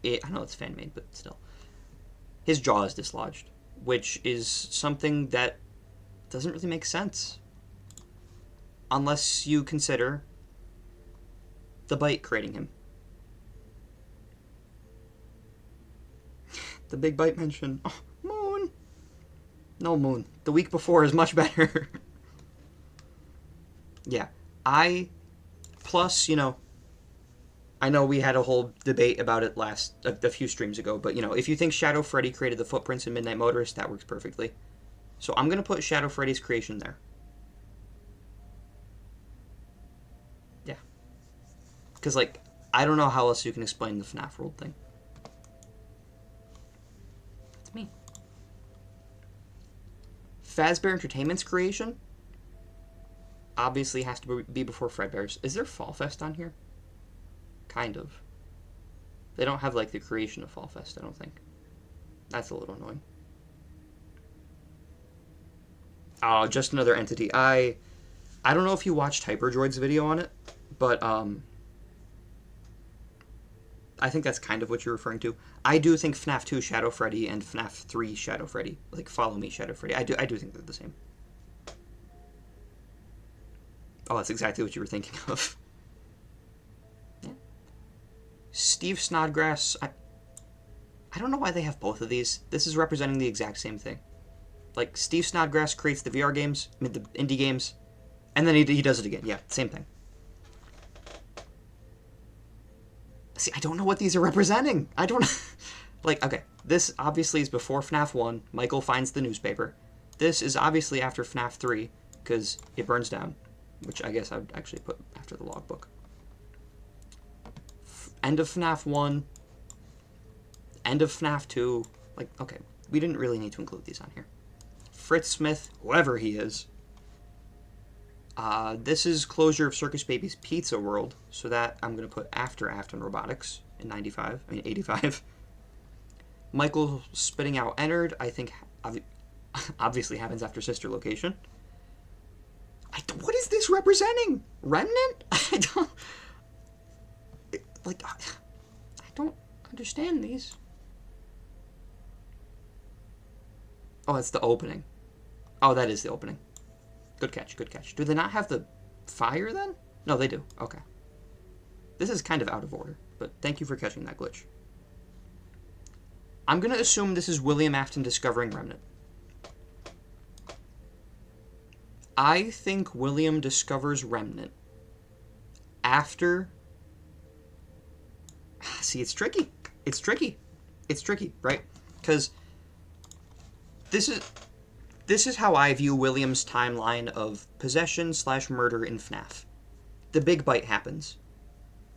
Speaker 1: I know it's fan-made, but still. His jaw is dislodged, which is something that doesn't really make sense. Unless you consider the bite creating him. The big bite mention. Oh, Moon! No, Moon. The week before is much better. Yeah. Plus, you know, I know we had a whole debate about it a few streams ago, but, you know, if you think Shadow Freddy created the footprints in Midnight Motorist, that works perfectly. So I'm going to put Shadow Freddy's creation there. Yeah. Because, like, I don't know how else you can explain the FNAF World thing. Fazbear Entertainment's creation obviously has to be before Fredbear's. Is there Fall Fest on here? Kind of. They don't have, like, the creation of Fall Fest, I don't think. That's a little annoying. Oh, just another entity. I don't know if you watched Hyperdroid's video on it, but I think that's kind of what you're referring to. I do think FNAF 2 Shadow Freddy and FNAF 3 Shadow Freddy, like Follow Me Shadow Freddy, I do think they're the same. Oh, that's exactly what you were thinking of. Yeah. Steve Snodgrass, I don't know why they have both of these. This is representing the exact same thing. Like, Steve Snodgrass creates the VR games, the indie games, and then he does it again. Yeah, same thing. See, I don't know what these are representing. I don't... Like, okay, this obviously is before FNAF 1. Michael finds the newspaper. This is obviously after FNAF 3, because it burns down, which I guess I would actually put after the logbook. End of FNAF 1. End of FNAF 2. Like, okay, we didn't really need to include these on here. Fritz Smith, whoever he is. This is closure of Circus Baby's Pizza World, so that I'm going to put after Afton Robotics in 85. Michael spitting out Ennard, I think, obviously happens after Sister Location. What is this representing? Remnant? I don't understand these. Oh, it's the opening. Oh, that is the opening. Good catch, good catch. Do they not have the fire then? No, they do. Okay. This is kind of out of order, but thank you for catching that glitch. I'm going to assume this is William Afton discovering Remnant. I think William discovers Remnant after... See, it's tricky. It's tricky. It's tricky, right? Because this is how I view William's timeline of possession/murder in FNAF. The big bite happens.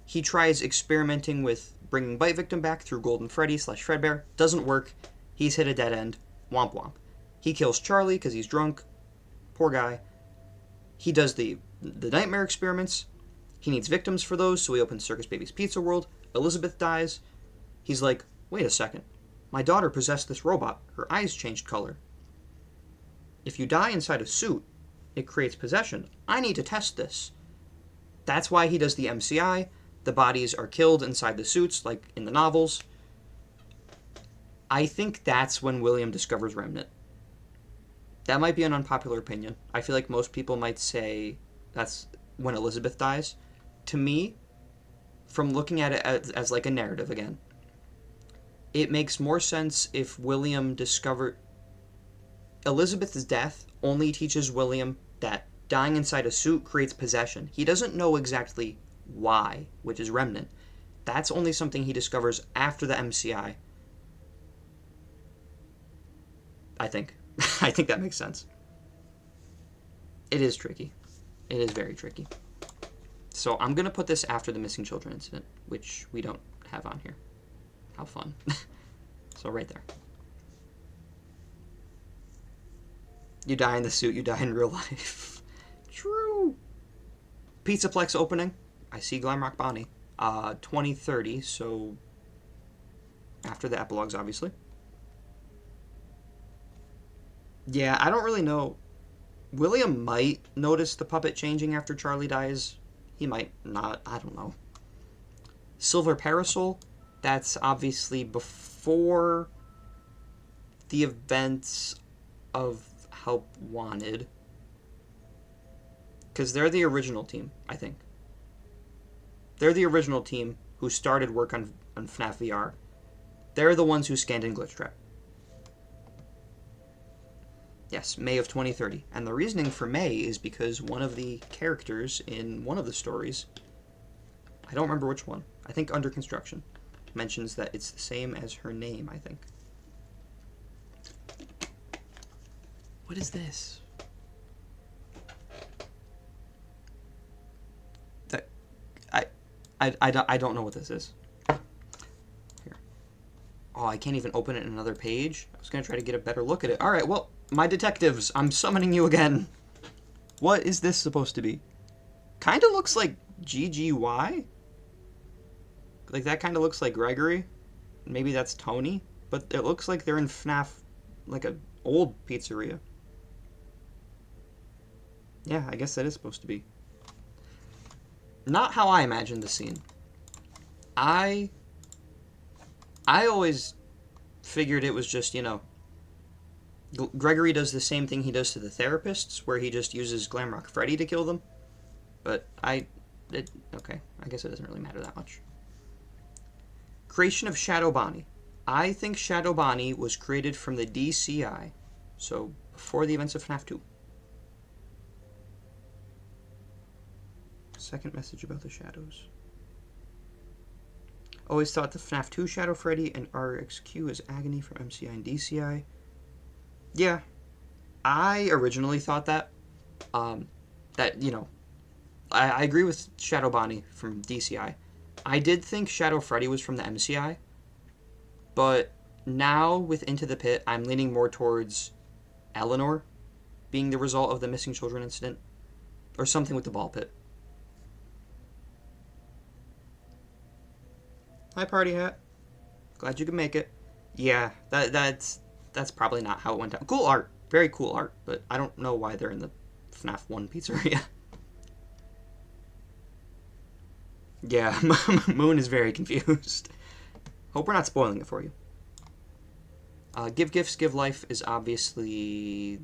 Speaker 1: He tries experimenting with bringing Bite Victim back through Golden Freddy/Fredbear. Doesn't work. He's hit a dead end. Womp womp. He kills Charlie because he's drunk. Poor guy. He does the nightmare experiments. He needs victims for those, so he opens Circus Baby's Pizza World. Elizabeth dies. He's like, wait a second. My daughter possessed this robot. Her eyes changed color. If you die inside a suit, it creates possession. I need to test this. That's why he does the MCI. The bodies are killed inside the suits, like in the novels. I think that's when William discovers Remnant. That might be an unpopular opinion. I feel like most people might say that's when Elizabeth dies. To me, from looking at it as like a narrative again, it makes more sense if William discovered... Elizabeth's death only teaches William that dying inside a suit creates possession. He doesn't know exactly why, which is Remnant. That's only something he discovers after the MCI. I think. I think that makes sense. It is tricky. It is very tricky. So I'm going to put this after the missing children incident, which we don't have on here. How fun. So right there. You die in the suit, you die in real life. True. Pizzaplex opening. I see Glamrock Bonnie. 2030, so after the epilogues, obviously. Yeah, I don't really know. William might notice the puppet changing after Charlie dies. He might not. I don't know. Silver Parasol. That's obviously before the events of Help Wanted. Because they're the original team, I think. They're the original team who started work on FNAF VR. They're the ones who scanned in Glitch Trap. Yes, May of 2030. And the reasoning for May is because one of the characters in one of the stories, I don't remember which one, I think Under Construction, mentions that it's the same as her name, I think. What is this? I don't know what this is. Here. Oh, I can't even open it in another page. I was going to try to get a better look at it. All right, well, My detectives, I'm summoning you again. What is this supposed to be? Kind of looks like GGY. Like, that kind of looks like Gregory. Maybe that's Tony. But it looks like they're in Fnaf, like an old pizzeria. Yeah, I guess that is supposed to be. Not how I imagined the scene. I always figured it was just, you know, Gregory does the same thing he does to the therapists, where he just uses Glamrock Freddy to kill them. But okay, I guess it doesn't really matter that much. Creation of Shadow Bonnie. I think Shadow Bonnie was created from the DCI, so before the events of FNAF 2. Second message about the shadows. Always thought the FNAF 2 Shadow Freddy and RXQ is Agony from MCI and DCI. Yeah, I originally thought that. That, you know, I agree with Shadow Bonnie from DCI. I did think Shadow Freddy was from the MCI, but now with Into the Pit, I'm leaning more towards Eleanor being the result of the missing children incident, or something with the ball pit. Hi, Party Hat. Glad you could make it. Yeah, that's probably not how it went down. Cool art. Very cool art, but I don't know why they're in the FNAF 1 pizzeria. Yeah, Moon is very confused. Hope we're not spoiling it for you. Give Gifts, Give Life is obviously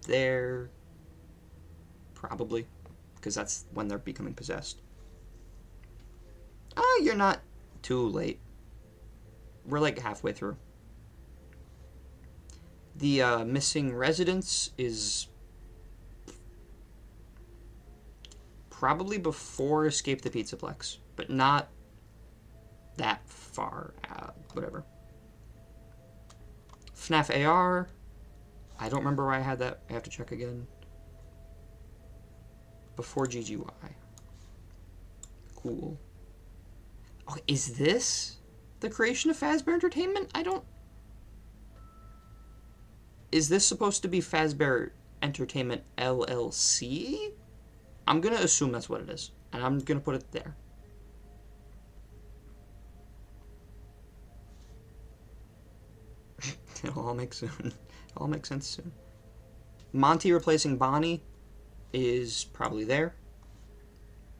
Speaker 1: there. Probably. Because that's when they're becoming possessed. Oh, you're not too late. We're like halfway through. The missing residence is probably before Escape the Pizzaplex, but not that far. Whatever. FNAF AR. I don't remember where I had that. I have to check again. Before GGY. Cool. Oh, is this the creation of Fazbear Entertainment? Is this supposed to be Fazbear Entertainment LLC? I'm going to assume that's what it is. And I'm going to put it there. It'll all make soon. It'll all make sense soon. Monty replacing Bonnie is probably there.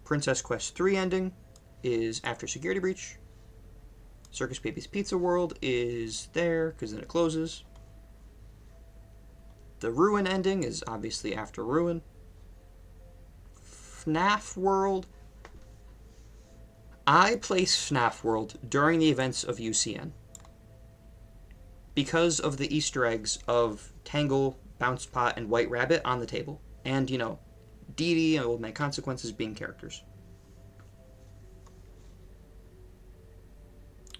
Speaker 1: Princess Quest 3 ending is after Security Breach. Circus Baby's Pizza World is there, because then it closes. The Ruin ending is obviously after Ruin. FNAF World. I place FNAF World during the events of UCN. Because of the Easter eggs of Tangle, Bounce Pot, and White Rabbit on the table. And, you know, Dee Dee and Old Man Consequences being characters.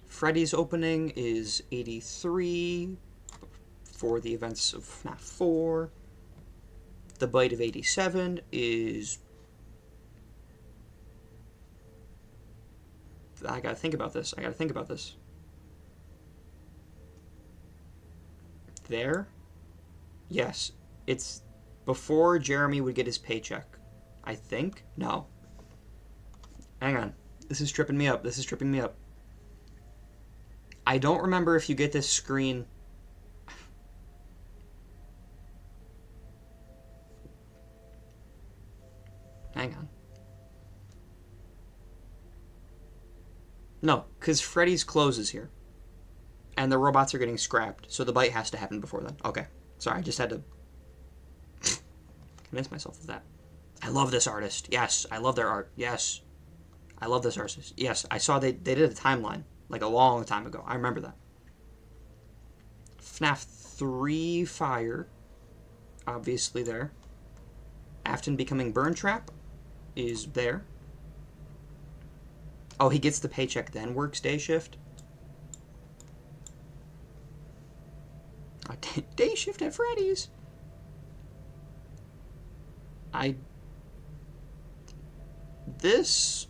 Speaker 1: Freddy's opening is 83 for the events of FNAF 4. The Bite of 87 is... I gotta think about this. There? Yes. It's before Jeremy would get his paycheck. I think? No. Hang on. This is tripping me up. I don't remember if you get this screen... Hang on. No, because Freddy's closes here. And the robots are getting scrapped, so the bite has to happen before then. Okay. Sorry, I just had to convince myself of that. I love this artist. Yes, I love their art. Yes. I love this artist. Yes, I saw they did a timeline, like a long time ago. I remember that. FNAF 3 Fire, obviously there. Afton becoming Burn Trap is there. Oh, he gets the paycheck then works day shift. Day shift at Freddy's. This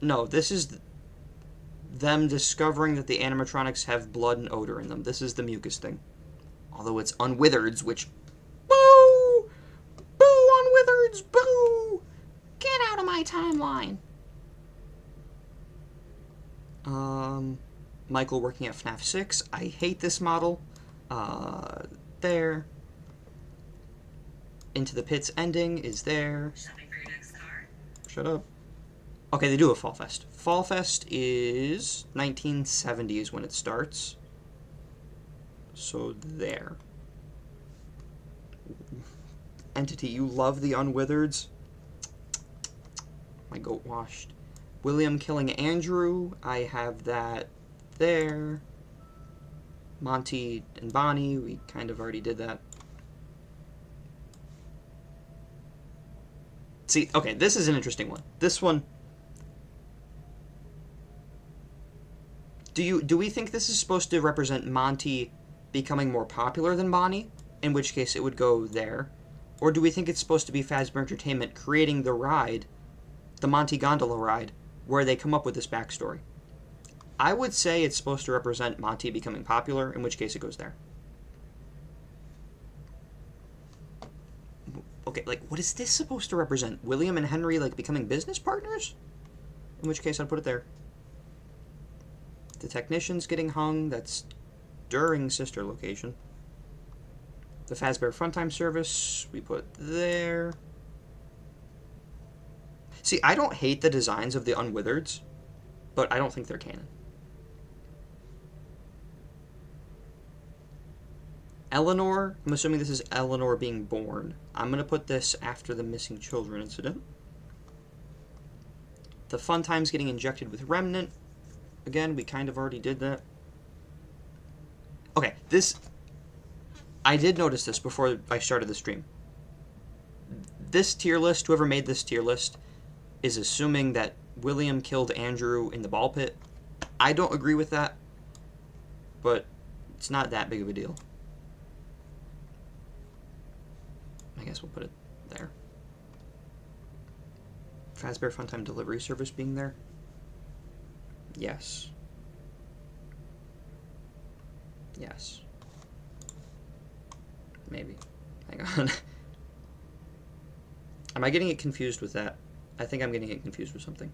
Speaker 1: is them discovering that the animatronics have blood and odor in them. This is the mucus thing. Although it's Unwithered's, which my timeline. Michael working at Fnaf 6. I hate this model. There. Into the Pits ending is there.
Speaker 3: Shopping for your next car?
Speaker 1: Shut up. Okay, they do a Fall Fest. Fall Fest is 1970 is when it starts. So there. Entity, you love the Unwithereds. My goat washed. William killing Andrew. I have that there. Monty and Bonnie. We kind of already did that. See, okay, this is an interesting one. This one. Do we think this is supposed to represent Monty becoming more popular than Bonnie? In which case it would go there. Or do we think it's supposed to be Fazbear Entertainment creating the ride, the Monty Gondola ride, where they come up with this backstory? I would say it's supposed to represent Monty becoming popular, in which case it goes there. Okay, like, what is this supposed to represent? William and Henry, like, becoming business partners? In which case I'd put it there. The technician's getting hung, that's during Sister Location. The Fazbear Funtime service, we put there. See, I don't hate the designs of the Unwithereds, but I don't think they're canon. Eleanor, I'm assuming this is Eleanor being born. I'm going to put this after the missing children incident. The Funtime's getting injected with Remnant. Again, we kind of already did that. Okay, this... I did notice this before I started the stream. This tier list, whoever made this tier list, is assuming that William killed Andrew in the ball pit. I don't agree with that, but it's not that big of a deal. I guess we'll put it there. Fazbear Funtime delivery service being there? Yes. Yes. Maybe. Hang on. Am I getting it confused with that? I think I'm getting it confused with something.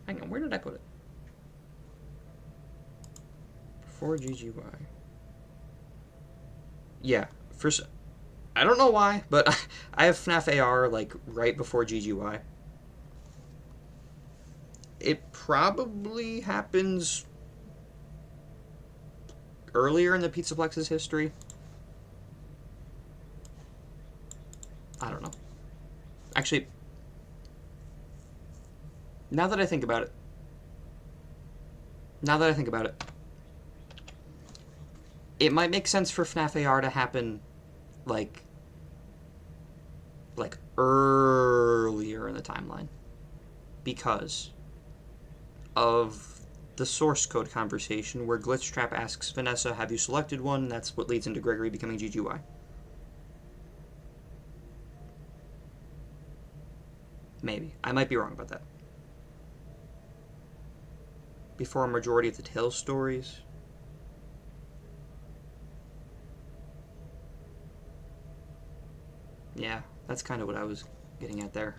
Speaker 1: Hang on, where did I put it? Before GGY. Yeah, first... I don't know why, but I have FNAF AR, like, right before GGY. It probably happens earlier in the Pizzaplex's history. I don't know. Actually, now that I think about it, it might make sense for FNAF AR to happen, like earlier in the timeline, because of the source code conversation where Glitchtrap asks Vanessa, have you selected one? That's what leads into Gregory becoming GGY. Maybe. I might be wrong about that. Before a majority of the Tales stories. Yeah, that's kind of what I was getting at there.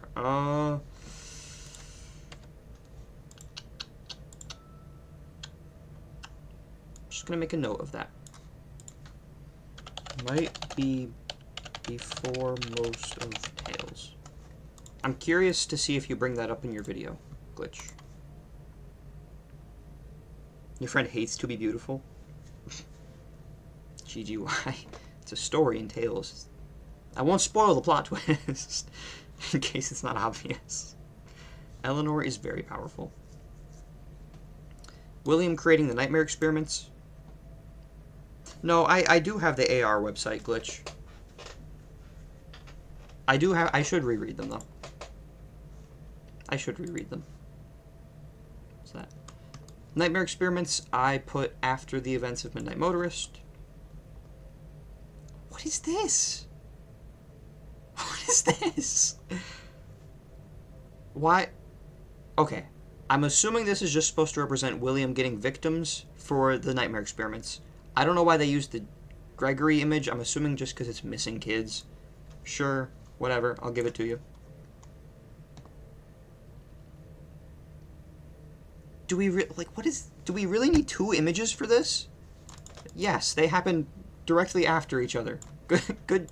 Speaker 1: Just gonna make a note of that. Might be before most of Tales. I'm curious to see if you bring that up in your video, Glitch. Your friend hates to be beautiful. GGY. It's a story in Tales. I won't spoil the plot twist, in case it's not obvious. Eleanor is very powerful. William creating the nightmare experiments. No, I do have the AR website, Glitch. I should reread them, though. I should reread them. What's that? Nightmare experiments, I put after the events of Midnight Motorist. What is this? What is this? Why? Okay. I'm assuming this is just supposed to represent William getting victims for the nightmare experiments. I don't know why they used the Gregory image. I'm assuming just because it's missing kids. Sure, whatever, I'll give it to you. Do we do we really need 2 images for this? Yes, they happen directly after each other. Good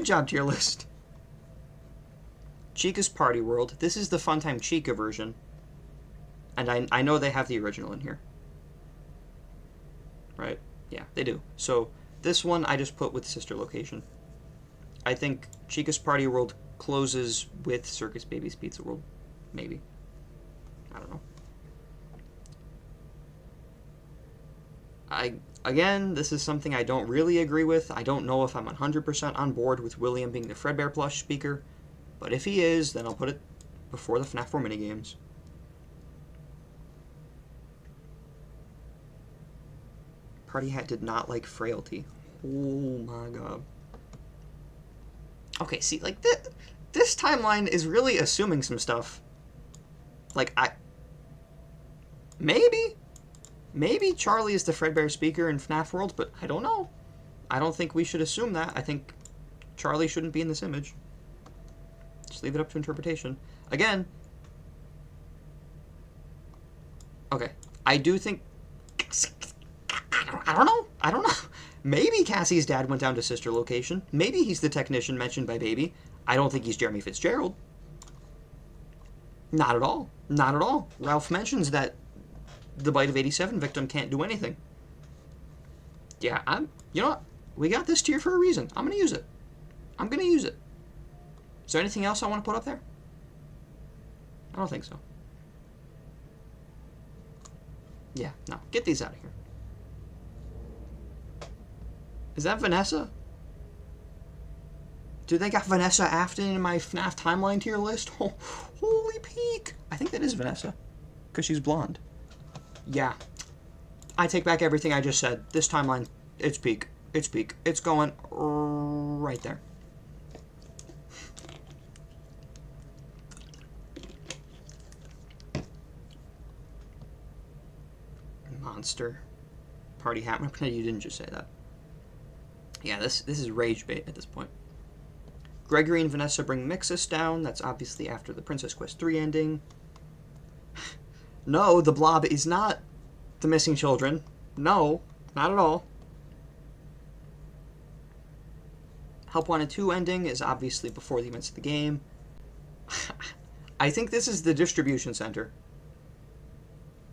Speaker 1: job, tier list. Chica's Party World. This is the Funtime Chica version. And I know they have the original in here. Right? Yeah, they do. So, this one I just put with sister location. I think Chica's Party World closes with Circus Baby's Pizza World. Maybe. I don't know. Again, this is something I don't really agree with. I don't know if I'm 100% on board with William being the Fredbear plush speaker, but if he is, then I'll put it before the FNAF 4 minigames. Party Hat did not like Frailty. Oh my god. Okay, see, like, this timeline is really assuming some stuff. Like, Maybe Charlie is the Fredbear speaker in FNAF World, but I don't know. I don't think we should assume that. I think Charlie shouldn't be in this image. Just leave it up to interpretation. Again. Okay. I do think... I don't know. Maybe Cassie's dad went down to sister location. Maybe he's the technician mentioned by Baby. I don't think he's Jeremy Fitzgerald. Not at all. Not at all. Ralph mentions that the Bite of 87 victim can't do anything. Yeah, you know what? We got this tier for a reason. I'm going to use it. I'm going to use it. Is there anything else I want to put up there? I don't think so. Yeah, no. Get these out of here. Is that Vanessa? Do they got Vanessa Afton in my FNAF timeline tier list? Oh, holy peak. I think that is Vanessa. Because she's blonde. Yeah. I take back everything I just said. This timeline, it's peak. It's peak. It's going right there. Monster. Party hat. I'm gonna pretend you didn't just say that. Yeah, this is rage bait at this point. Gregory and Vanessa bring Mixus down. That's obviously after the Princess Quest 3 ending. No, the blob is not the missing children. No, not at all. Help Wanted 2 ending is obviously before the events of the game. I think this is the distribution center.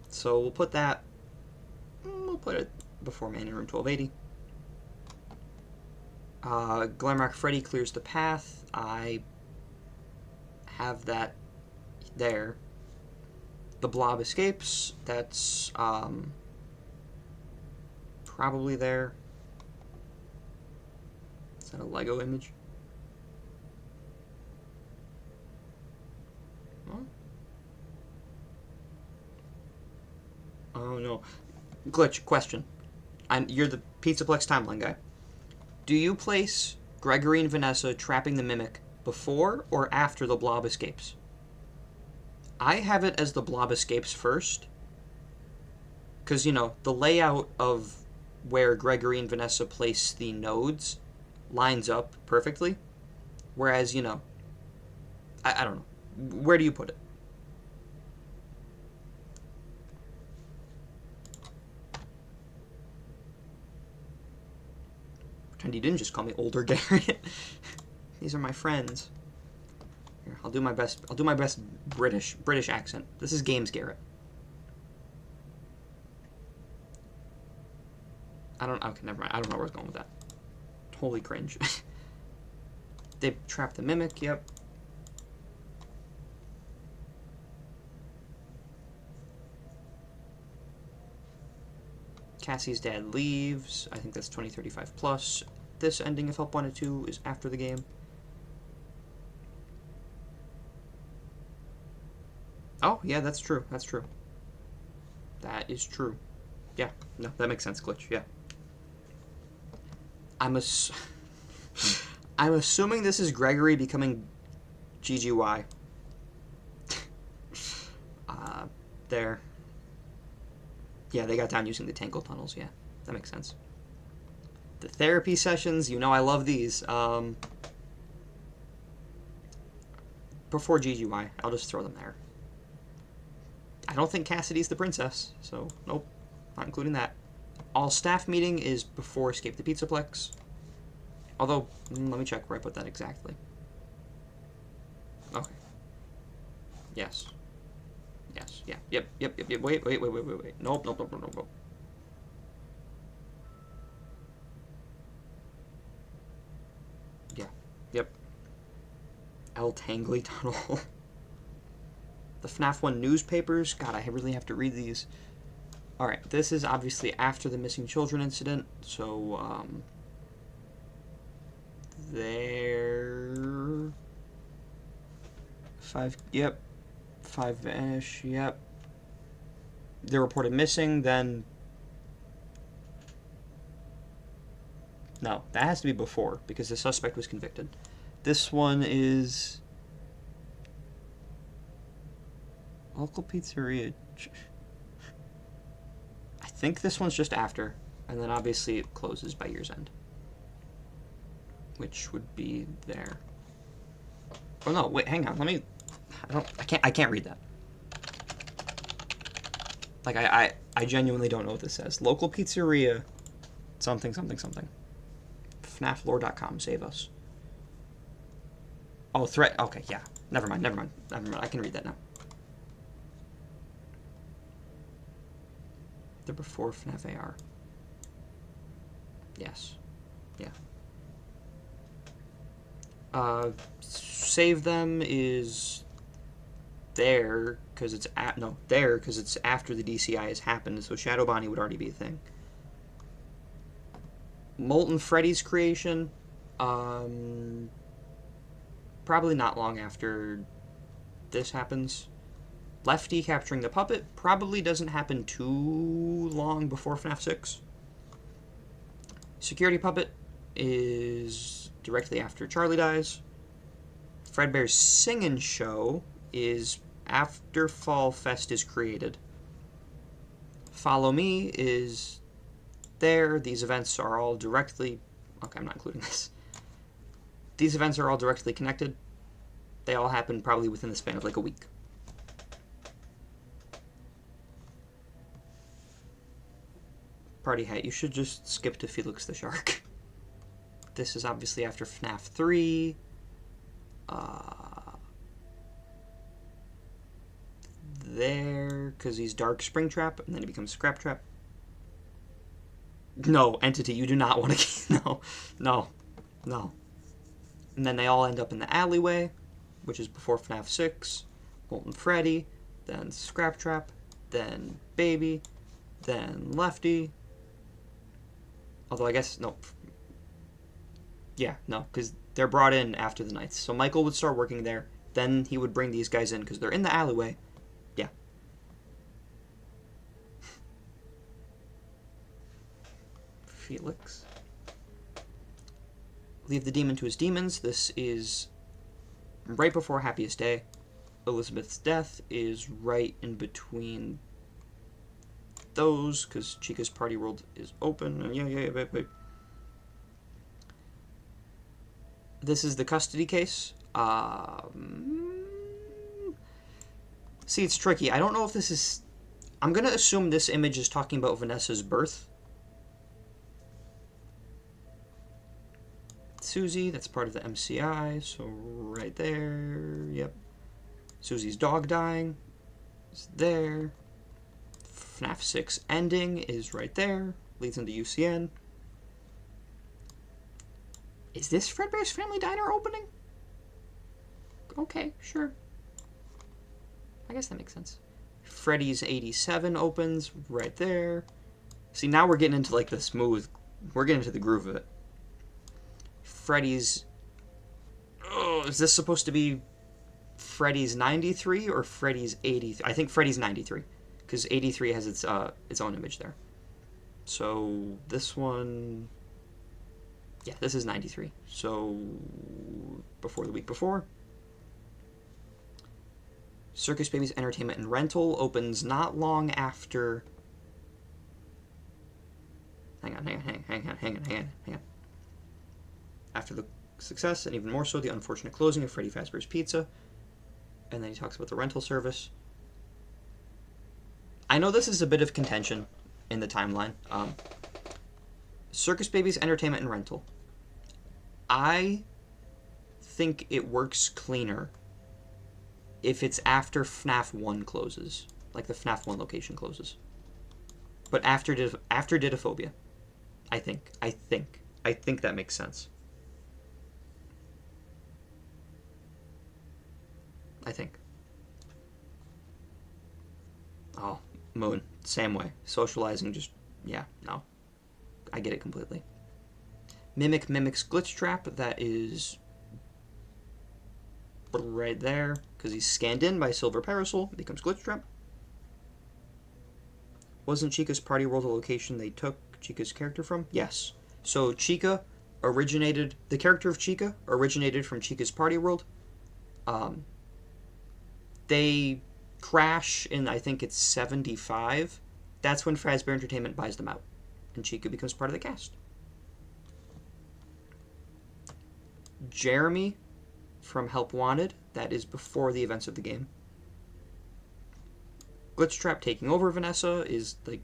Speaker 1: So we'll put that... We'll put it before Man in Room 1280. Glamrock Freddy clears the path. I have that there. The blob escapes. That's probably there. Is that a Lego image? Huh? Oh no. Glitch, question. You're the Pizzaplex timeline guy. Do you place Gregory and Vanessa trapping the Mimic before or after the blob escapes? I have it as the blob escapes first. Because, you know, the layout of where Gregory and Vanessa place the nodes lines up perfectly. Whereas, you know, I don't know. Where do you put it? Pretend you didn't just call me older Garrett. These are my friends. Here, I'll do my best. I'll do my best British accent. This is Games Garrett. Okay, never mind. I don't know where I was going with that. Holy cringe. They trapped the Mimic, yep. Cassie's dad leaves. I think that's 2035 plus. This ending of Help Wanted 2 is after the game. Oh, yeah, that's true. That's true. That is true. Yeah, no, that makes sense, Glitch, yeah. I'm assuming this is Gregory becoming GGY. There. Yeah, they got down using the Tangle tunnels, yeah. That makes sense. The therapy sessions, you know I love these. before GGY. I'll just throw them there. I don't think Cassidy's the princess, so nope, not including that. All staff meeting is before Escape the Pizzaplex. Although, let me check where I put that exactly. Okay. Yes. Yes. Yeah. Yep. Wait. Nope. Yeah. Yep. El Tangley Tunnel. The FNAF 1 newspapers. God, I really have to read these. Alright, this is obviously after the missing children incident, so, there... 5-ish, yep. They're reported missing, then... No, that has to be before, because the suspect was convicted. This one is... Local pizzeria... I think this one's just after, and then obviously it closes by year's end. Which would be there. Oh no, wait, hang on, let me... I can't read that. Like, I genuinely don't know what this says. Local pizzeria, something. FNAFlore.com, save us. Oh, threat, okay, yeah. Never mind, I can read that now. They're before FNAF AR. Yes. Yeah. Save them is there because it's after the DCI has happened, so Shadow Bonnie would already be a thing. Molten Freddy's creation, probably not long after this happens. Lefty capturing the puppet probably doesn't happen too long before FNAF 6. Security puppet is directly after Charlie dies. Fredbear's Singin' Show is after Fall Fest is created. Follow Me is there. These events are all directly... Okay, I'm not including this. These events are all directly connected. They all happen probably within the span of like a week. Party Hat, you should just skip to Felix the Shark. This is obviously after FNAF 3. There, because he's Dark Springtrap, and then he becomes Scraptrap. No, Entity, you do not want to... No. And then they all end up in the alleyway, which is before FNAF 6. Molten Freddy, then Scraptrap, then Baby, then Lefty. Although I guess, no. Yeah, no, because they're brought in after the nights. So Michael would start working there, then he would bring these guys in, because they're in the alleyway. Yeah. Felix. Leave the demon to his demons. This is right before Happiest Day. Elizabeth's death is right in between those, because Chica's Party World is open. And yeah. This is the custody case. See, it's tricky. I don't know if this is... I'm going to assume this image is talking about Vanessa's birth. Susie, that's part of the MCI, so right there, yep. Susie's dog dying is there. FNAF 6 ending is right there, leads into UCN. Is this Fredbear's Family Diner opening? Okay, sure. I guess that makes sense. Freddy's 87 opens right there. See, now we're getting into like the smooth, we're getting into the groove of it. Freddy's... Oh, is this supposed to be Freddy's 93 or Freddy's 83? I think Freddy's 93, because 83 has its own image there. So this one... Yeah, this is 93. So before the week before. Circus Baby's Entertainment and Rental opens not long after... Hang on. After the success, and even more so, the unfortunate closing of Freddy Fazbear's Pizza. And then he talks about the rental service. I know this is a bit of contention in the timeline. Circus Babies, entertainment, and rental. I think it works cleaner if it's after FNAF 1 closes. Like the FNAF 1 location closes. But after Didophobia. I think that makes sense. I think. Oh, Moon. Same way. Socializing just... Yeah, no. I get it completely. Mimic mimics Glitch Trap. That is... right there. Because he's scanned in by Silver Parasol. Becomes Glitch Trap. Wasn't Chica's party world a location they took Chica's character from? Yes. So Chica originated... The character of Chica originated from Chica's party world. They crash in, I think it's 75. That's when Fazbear Entertainment buys them out. And Chica becomes part of the cast. Jeremy from Help Wanted. That is before the events of the game. Glitch Trap taking over Vanessa is, like,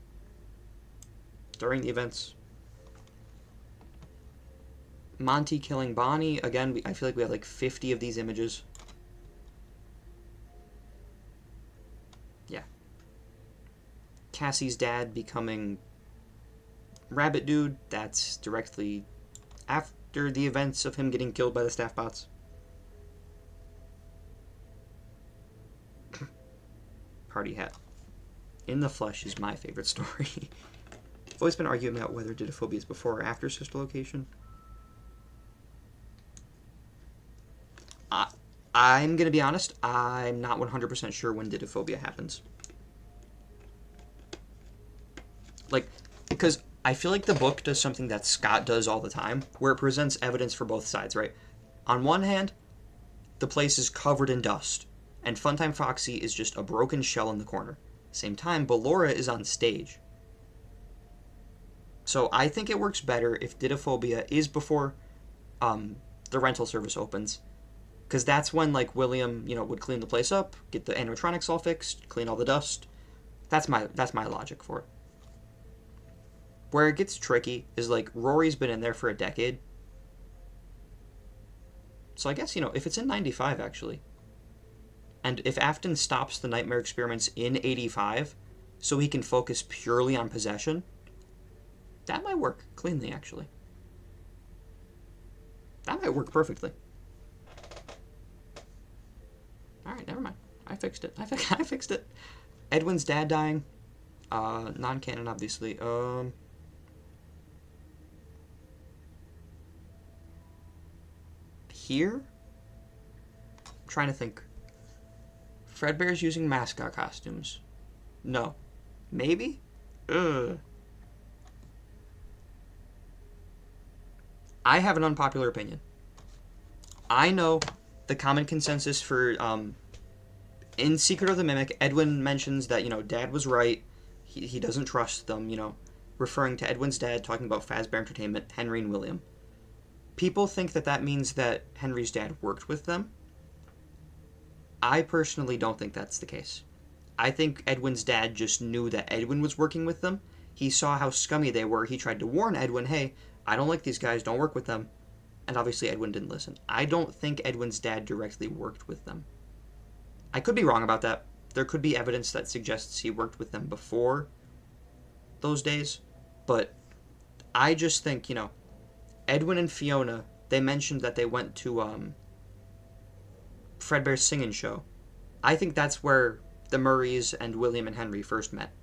Speaker 1: during the events. Monty killing Bonnie. Again, I feel like we have, like, 50 of these images. Yeah. Cassie's dad becoming Rabbit Dude. That's directly after the events of him getting killed by the staff bots. Party Hat. In the Flesh is my favorite story. I've always been arguing about whether Didophobia is before or after Sister Location. I'm going to be honest, I'm not 100% sure when Didophobia happens. Like, because I feel like the book does something that Scott does all the time, where it presents evidence for both sides, right? On one hand, the place is covered in dust, and Funtime Foxy is just a broken shell in the corner. Same time, Ballora is on stage. So I think it works better if Didophobia is before the rental service opens. Because that's when, like, William, would clean the place up, get the animatronics all fixed, clean all the dust. That's my logic for it. Where it gets tricky is, like, Rory's been in there for a decade. So I guess, if it's in 95, actually. And if Afton stops the nightmare experiments in 85, so he can focus purely on possession, that might work cleanly, actually. That might work perfectly. Alright, never mind. I fixed it. I fixed it. Edwin's dad dying. Non-canon, obviously. Here? I'm trying to think. Fredbear's using mascot costumes. No. Maybe? Ugh. I have an unpopular opinion. I know the common consensus for, in Secret of the Mimic, Edwin mentions that, Dad was right. He doesn't trust them, referring to Edwin's dad, talking about Fazbear Entertainment, Henry and William. People think that means that Henry's dad worked with them. I personally don't think that's the case. I think Edwin's dad just knew that Edwin was working with them. He saw how scummy they were. He tried to warn Edwin, hey, I don't like these guys, don't work with them. And obviously Edwin didn't listen. I don't think Edwin's dad directly worked with them. I could be wrong about that. There could be evidence that suggests he worked with them before those days. But I just think, Edwin and Fiona, they mentioned that they went to Fredbear's singing show. I think that's where the Murrays and William and Henry first met.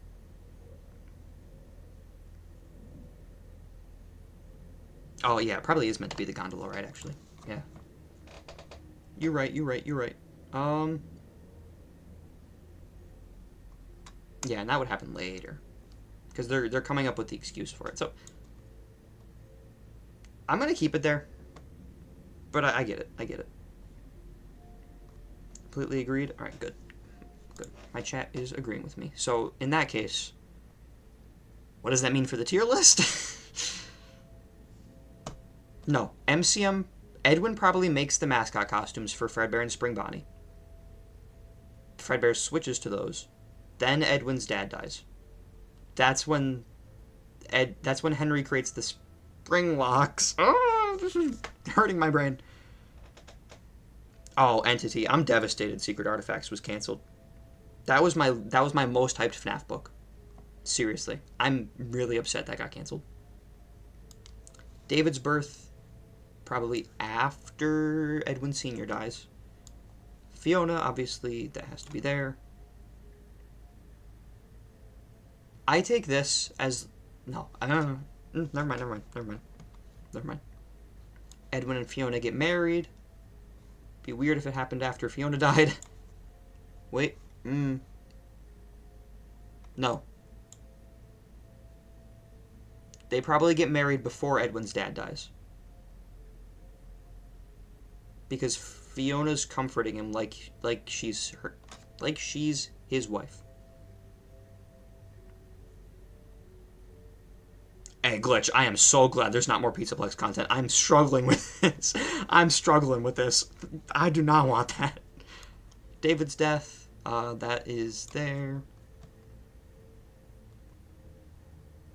Speaker 1: Oh, yeah, it probably is meant to be the gondola ride, actually. Yeah. You're right. Yeah, and that would happen later. Because they're coming up with the excuse for it. So, I'm going to keep it there. But I get it. Completely agreed? Alright, good. My chat is agreeing with me. So, in that case, what does that mean for the tier list? No. MCM, Edwin probably makes the mascot costumes for Fredbear and Spring Bonnie. Fredbear switches to those. Then Edwin's dad dies. That's when Henry creates the spring locks. Oh, this is hurting my brain. Oh, Entity. I'm devastated Secret Artifacts was canceled. That was my most hyped FNAF book. Seriously. I'm really upset that got canceled. David's birth, probably after Edwin Sr. dies. Fiona, obviously, that has to be there. I take this as... No, never mind. Edwin and Fiona get married. Be weird if it happened after Fiona died. Wait. No. They probably get married before Edwin's dad dies. Because Fiona's comforting him like she's his wife. Hey, Glitch, I am so glad there's not more Pizzaplex content. I'm struggling with this. I do not want that. David's death, that is there.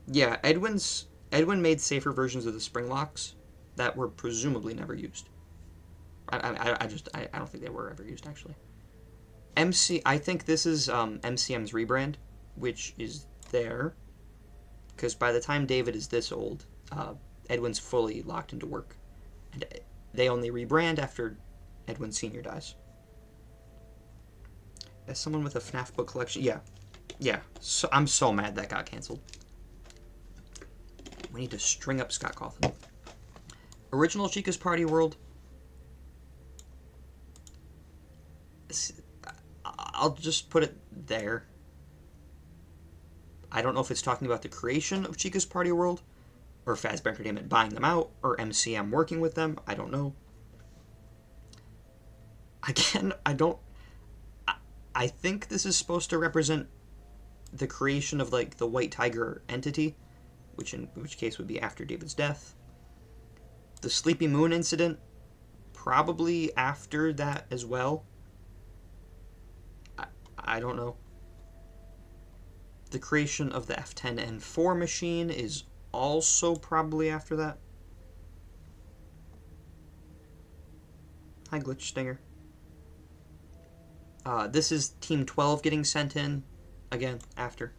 Speaker 1: Yeah, Edwin made safer versions of the spring locks that were presumably never used. I don't think they were ever used, actually. I think this is MCM's rebrand, which is there. Because by the time David is this old, Edwin's fully locked into work. And they only rebrand after Edwin Sr. dies. As someone with a FNAF book collection, yeah. So, I'm so mad that got canceled. We need to string up Scott Cawthon. Original Chica's Party World. I'll just put it there. I don't know if it's talking about the creation of Chica's Party World, or Fazbear Entertainment buying them out, or MCM working with them. I don't know. Again, I think this is supposed to represent the creation of, like, the White Tiger entity, in which case would be after David's death. The Sleepy Moon incident, probably after that as well. I don't know. The creation of the F10N4 machine is also probably after that. Hi, Glitch Stinger. This is Team 12 getting sent in, again, after.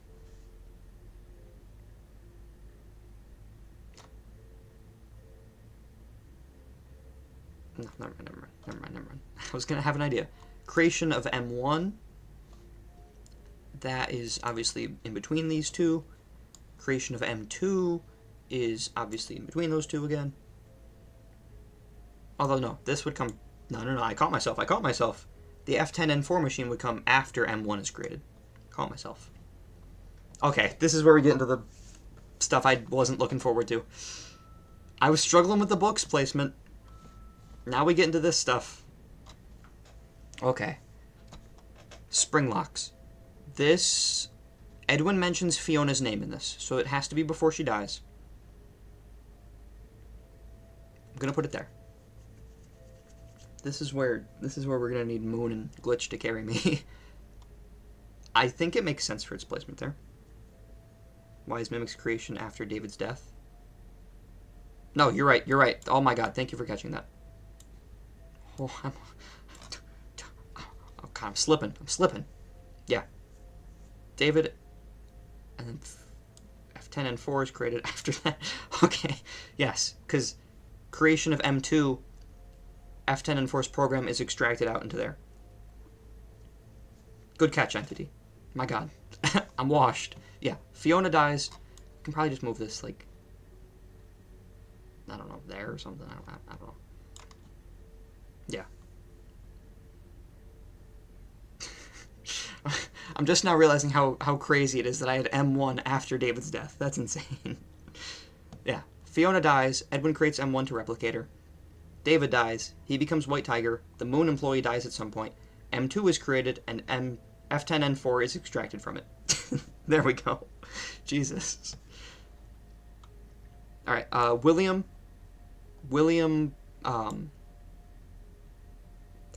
Speaker 1: No, never mind. I was going to have an idea. Creation of M1. That is obviously in between these two. Creation of M2 is obviously in between those two again. Although, no, this would come... No, I caught myself. The F10N4 machine would come after M1 is created. Caught myself. Okay, this is where we get into the stuff I wasn't looking forward to. I was struggling with the books placement. Now we get into this stuff. Okay. Spring locks. This... Edwin mentions Fiona's name in this, so it has to be before she dies. I'm gonna put it there. This is where we're gonna need Moon and Glitch to carry me. I think it makes sense for its placement there. Wise Mimic's creation after David's death. No, you're right. Oh my god, thank you for catching that. Oh, God, I'm slipping. Yeah. David, and then F10N4 is created after that. Okay, yes, because creation of M2, F10N4's program is extracted out into there. Good catch, Entity. My god. I'm washed. Yeah, Fiona dies. You can probably just move this, like, I don't know, there or something. I don't know. Yeah. I'm just now realizing how crazy it is that I had M1 after David's death. That's insane. Yeah. Fiona dies. Edwin creates M1 to replicate her. David dies. He becomes White Tiger. The Moon employee dies at some point. M2 is created, and F10N4 is extracted from it. There we go. Jesus. Alright, William,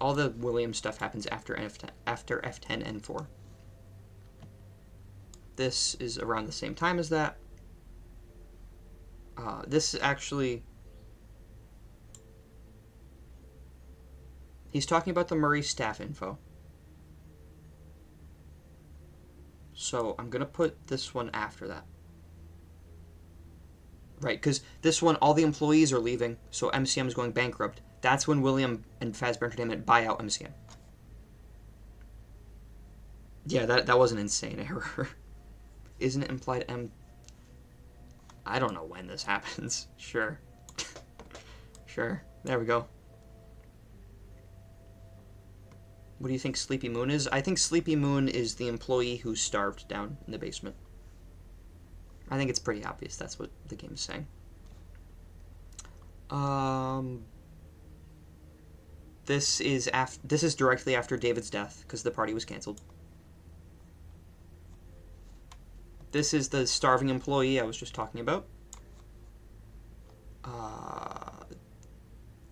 Speaker 1: all the William stuff happens after F10 N4. This is around the same time as that. This is actually... He's talking about the Murray staff info. So I'm going to put this one after that. Right, because this one, all the employees are leaving, so MCM is going bankrupt. That's when William and Fazbear Entertainment buy out MCM. Yeah, that was an insane error. Isn't it implied M... I don't know when this happens. Sure. Sure. There we go. What do you think Sleepy Moon is? I think Sleepy Moon is the employee who starved down in the basement. I think it's pretty obvious that's what the game is saying. This is directly after David's death, because the party was canceled. This is the starving employee I was just talking about.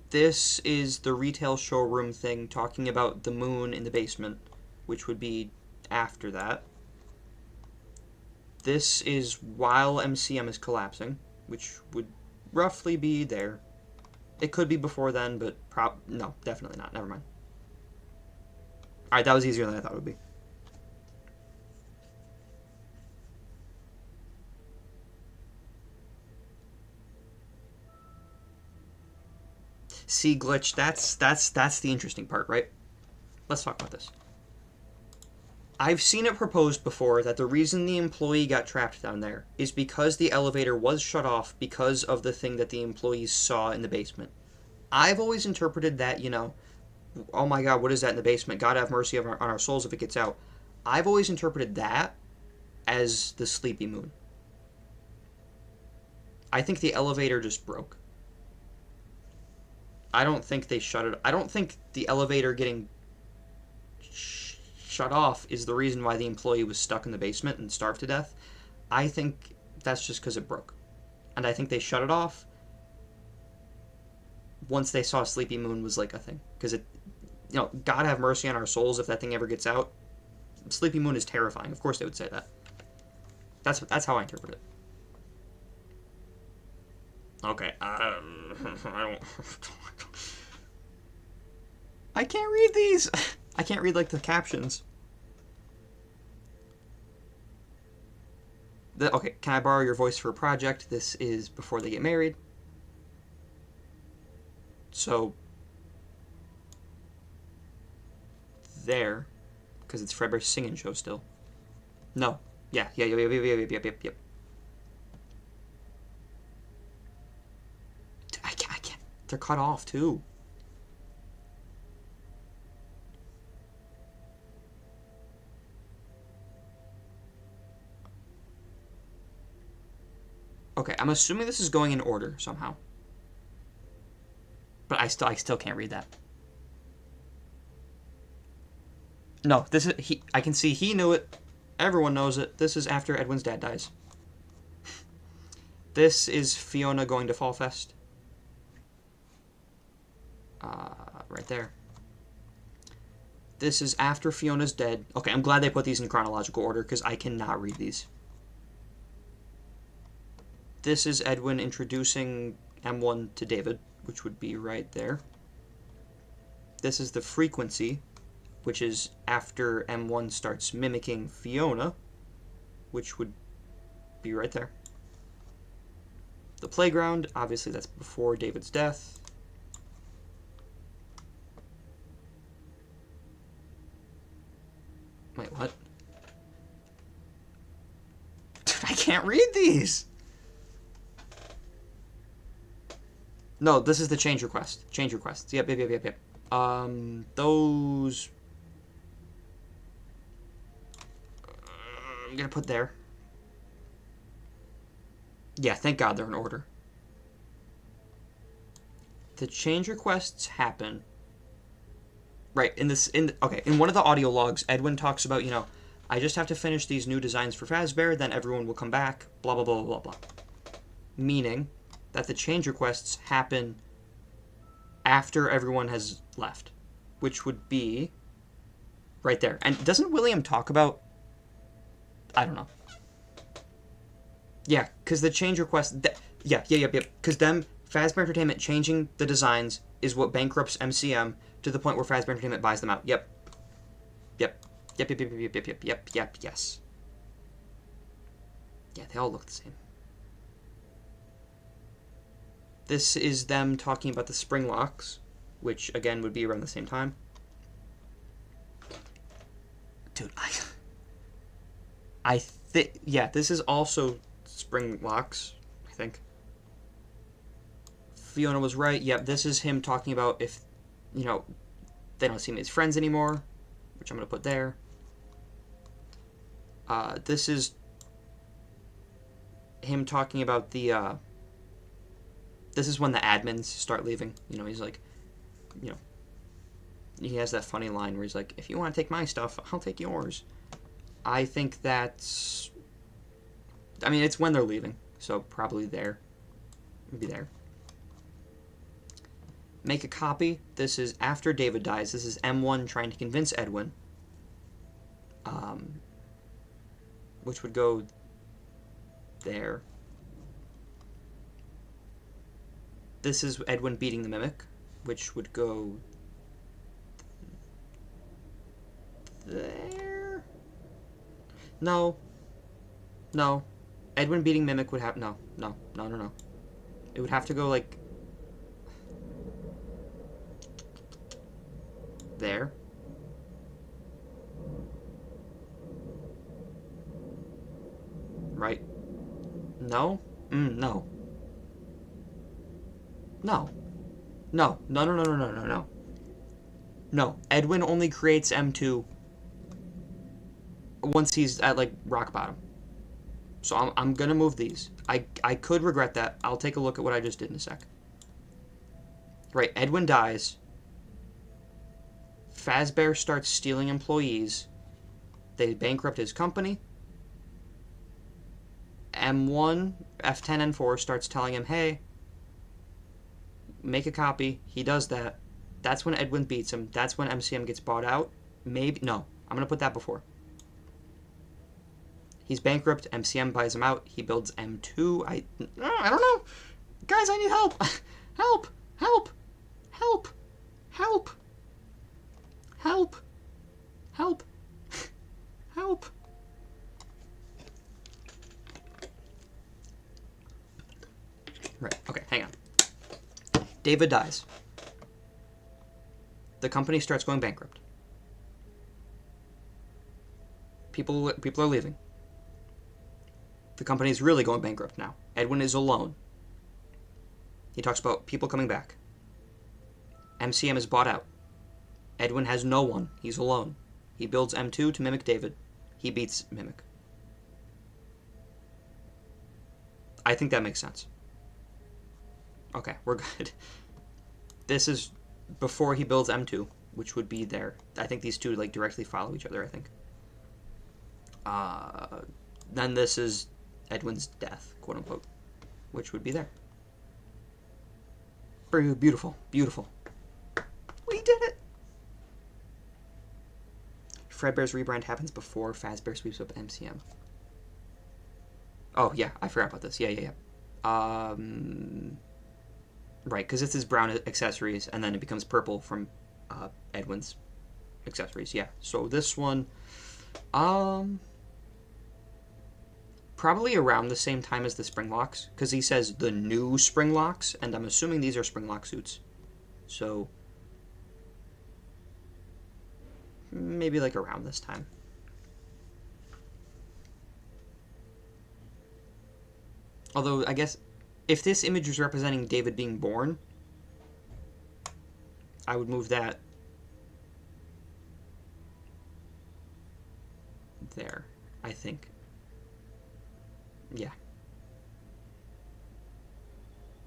Speaker 1: This is the retail showroom thing talking about the moon in the basement, which would be after that. This is while MCM is collapsing, which would roughly be there. It could be before then, but no, definitely not. Never mind. Alright, that was easier than I thought it would be. See, Glitch, that's the interesting part, right? Let's talk about this. I've seen it proposed before that the reason the employee got trapped down there is because the elevator was shut off because of the thing that the employees saw in the basement. I've always interpreted that, you know, oh my god, what is that in the basement? God have mercy on our souls if it gets out. I've always interpreted that as the Sleepy Moon. I think the elevator just broke. I don't think they shut it. I don't think the elevator getting shut off is the reason why the employee was stuck in the basement and starved to death. I think that's just because it broke. And I think they shut it off once they saw Sleepy Moon was like a thing. Because it, you know, God have mercy on our souls if that thing ever gets out. Sleepy Moon is terrifying. Of course they would say that. That's how I interpret it. Okay, I don't... I can't read these! I can't read, like, the captions. Okay, can I borrow your voice for a project? This is before they get married. So... There. Because it's Fredbear's singing show still. No. Yeah. Yep. I can't. They're cut off, too. Okay, I'm assuming this is going in order somehow. But I still can't read that. No, this is I can see he knew it. Everyone knows it. This is after Edwin's dad dies. This is Fiona going to Fall Fest. Right there. This is after Fiona's dead. Okay, I'm glad they put these in chronological order because I cannot read these. This is Edwin introducing M1 to David, which would be right there. This is the frequency, which is after M1 starts mimicking Fiona, which would be right there. The playground, obviously that's before David's death. Wait, what? I can't read these! No, this is the change request. Change requests. Yep. Those... I'm gonna put there. Yeah, thank God they're in order. The change requests happen... Right, in one of the audio logs, Edwin talks about, you know, I just have to finish these new designs for Fazbear, then everyone will come back, blah, blah, blah, blah, blah. Meaning that the change requests happen after everyone has left. which would be right there. And doesn't William talk about... I don't know. Yeah, because the change request... Yeah. Because them, Fazbear Entertainment changing the designs is what bankrupts MCM to the point where Fazbear Entertainment buys them out. Yep, yes. Yeah, they all look the same. This is them talking about the spring locks, which, again, would be around the same time. Dude, I think... Yeah, this is also spring locks, I think. Fiona was right. Yep, this is him talking about if, you know, they don't seem as friends anymore, which I'm going to put there. This is him talking about the, this is when the admins start leaving. You know, he's like, you know, he has that funny line where he's like, if you want to take my stuff, I'll take yours. I think that's, I mean, it's when they're leaving, so probably there. Maybe there. Make a copy. This is after David dies. This is M1 trying to convince Edwin. Which would go there. This is Edwin beating the Mimic, which would go there. No. Edwin beating Mimic would have no. It would have to go like there. Right? No? No. No. Edwin only creates M2 once he's at, like, rock bottom. So I'm gonna move these. I could regret that. I'll take a look at what I just did in a sec. Right, Edwin dies. Fazbear starts stealing employees. They bankrupt his company. M1, F10, N4 starts telling him, hey, make a copy. He does that. That's when Edwin beats him. That's when MCM gets bought out. Maybe, no, I'm going to put that before. He's bankrupt. MCM buys him out. He builds M2. I don't know. Guys, I need help. Help. Right, okay, hang on. David dies. The company starts going bankrupt. People are leaving. The company is really going bankrupt now. Edwin is alone. He talks about people coming back. MCM is bought out. Edwin has no one. He's alone. He builds M2 to mimic David. He beats Mimic. I think that makes sense. Okay, we're good. This is before he builds M2, which would be there. I think these two like directly follow each other, I think. Then this is Edwin's death, quote unquote, which would be there. Beautiful. We did it! Fredbear's rebrand happens before Fazbear sweeps up MCM. Oh, yeah, I forgot about this. Yeah. Right, because it's his brown accessories, and then it becomes purple from Edwin's accessories. Yeah, so this one, probably around the same time as the spring locks, because he says the new spring locks, and I'm assuming these are spring lock suits. So maybe like around this time. Although, I guess, if this image was representing David being born, I would move that there, I think. Yeah.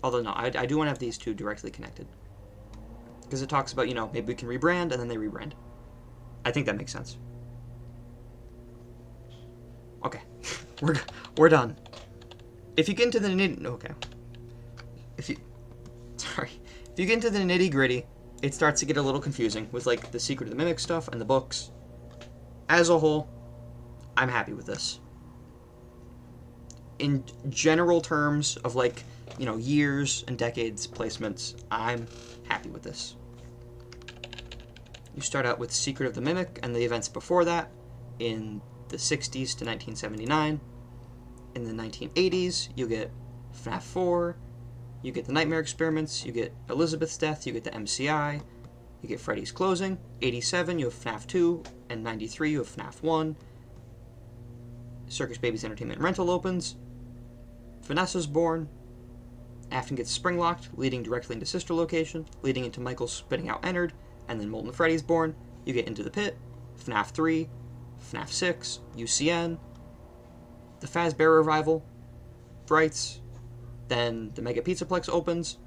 Speaker 1: Although, no, I do want to have these two directly connected. Because it talks about, you know, maybe we can rebrand, and then they rebrand. I think that makes sense. Okay. We're done. If you get into the If you get into the nitty-gritty, it starts to get a little confusing with like the Secret of the Mimic stuff and the books. As a whole, I'm happy with this. In general terms of like, you know, years and decades placements, I'm happy with this. You start out with Secret of the Mimic and the events before that in the 60s to 1979. In the 1980s, you get Fnaf 4, you get the Nightmare Experiments, you get Elizabeth's death, you get the MCI, you get Freddy's closing. 87, you have Fnaf 2, and 93, you have Fnaf 1. Circus Baby's Entertainment Rental opens. Vanessa's born. Afton gets spring-locked, leading directly into Sister Location, leading into Michael's spitting out Ennard, and then Molten Freddy's born. You get Into the Pit, Fnaf 3, Fnaf 6, UCN, the Fazbear Revival, Frights, then the Mega Pizzaplex opens,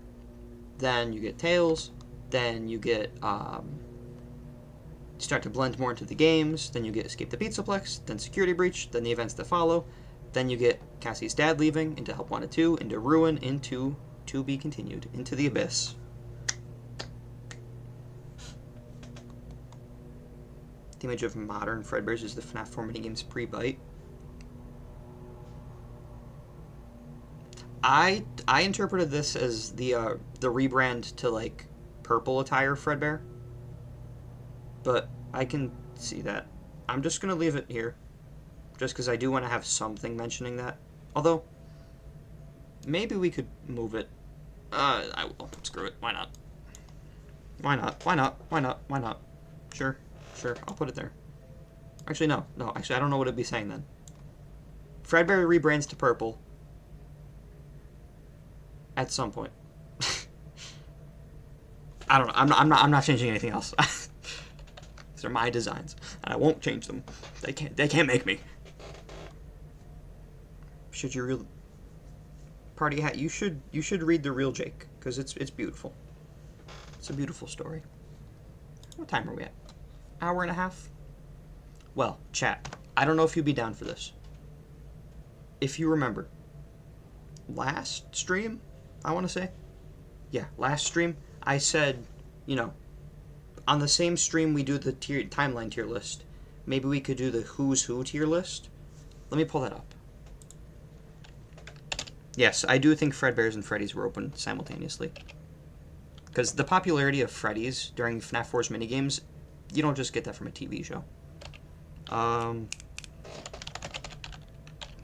Speaker 1: then you get Tales, then you get, start to blend more into the games, then you get Escape the Pizzaplex, then Security Breach, then the events that follow, then you get Cassie's dad leaving, into Help Wanted 2, into Ruin, into To Be Continued, into the Abyss. The image of modern Fredbear's is the FNAF 4 minigames pre-bite. I interpreted this as the rebrand to like purple attire Fredbear, but I can see that. I'm just gonna leave it here, just because I do want to have something mentioning that. Although maybe we could move it. I will. Screw it. Why not? Why not? Why not? Why not? Why not? Sure. I'll put it there. Actually, no. Actually, I don't know what it'd be saying then. Fredbear rebrands to purple. At some point. I don't know. I'm not changing anything else. These are my designs, and I won't change them. They can't make me. Should you real party hat? You should read The Real Jake, because it's beautiful. It's a beautiful story. What time are we at? Hour and a half? Well, chat, I don't know if you'd be down for this. If you remember, last stream, I want to say, yeah, last stream, I said, you know, on the same stream we do the timeline tier list, maybe we could do the Who's Who tier list. Let me pull that up. Yes, I do think Fredbear's and Freddy's were open simultaneously. Because the popularity of Freddy's during FNAF 4's minigames, you don't just get that from a TV show.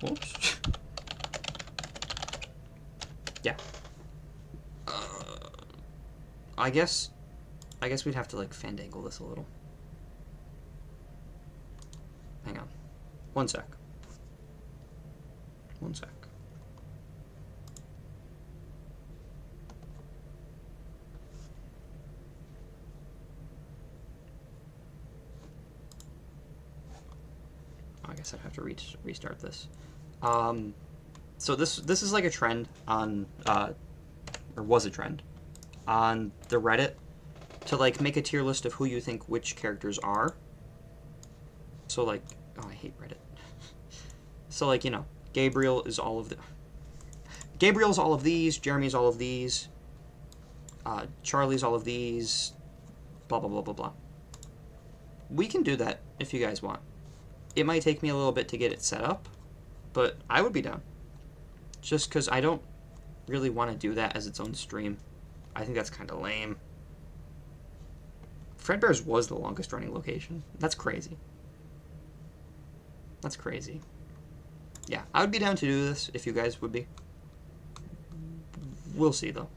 Speaker 1: Whoops. Yeah. I guess we'd have to, like, fandangle this a little. Hang on. One sec. I guess I'd have to restart this. So this is like a trend on, or was a trend, on the Reddit to like make a tier list of who you think which characters are. So like, oh, I hate Reddit. So like, you know, Gabriel's all of these, Jeremy's all of these, Charlie's all of these, blah blah blah blah blah. We can do that if you guys want. It might take me a little bit to get it set up, but I would be down. Just because I don't really want to do that as its own stream. I think that's kind of lame. Fredbear's was the longest running location. That's crazy. That's crazy. Yeah, I would be down to do this if you guys would be. We'll see, though.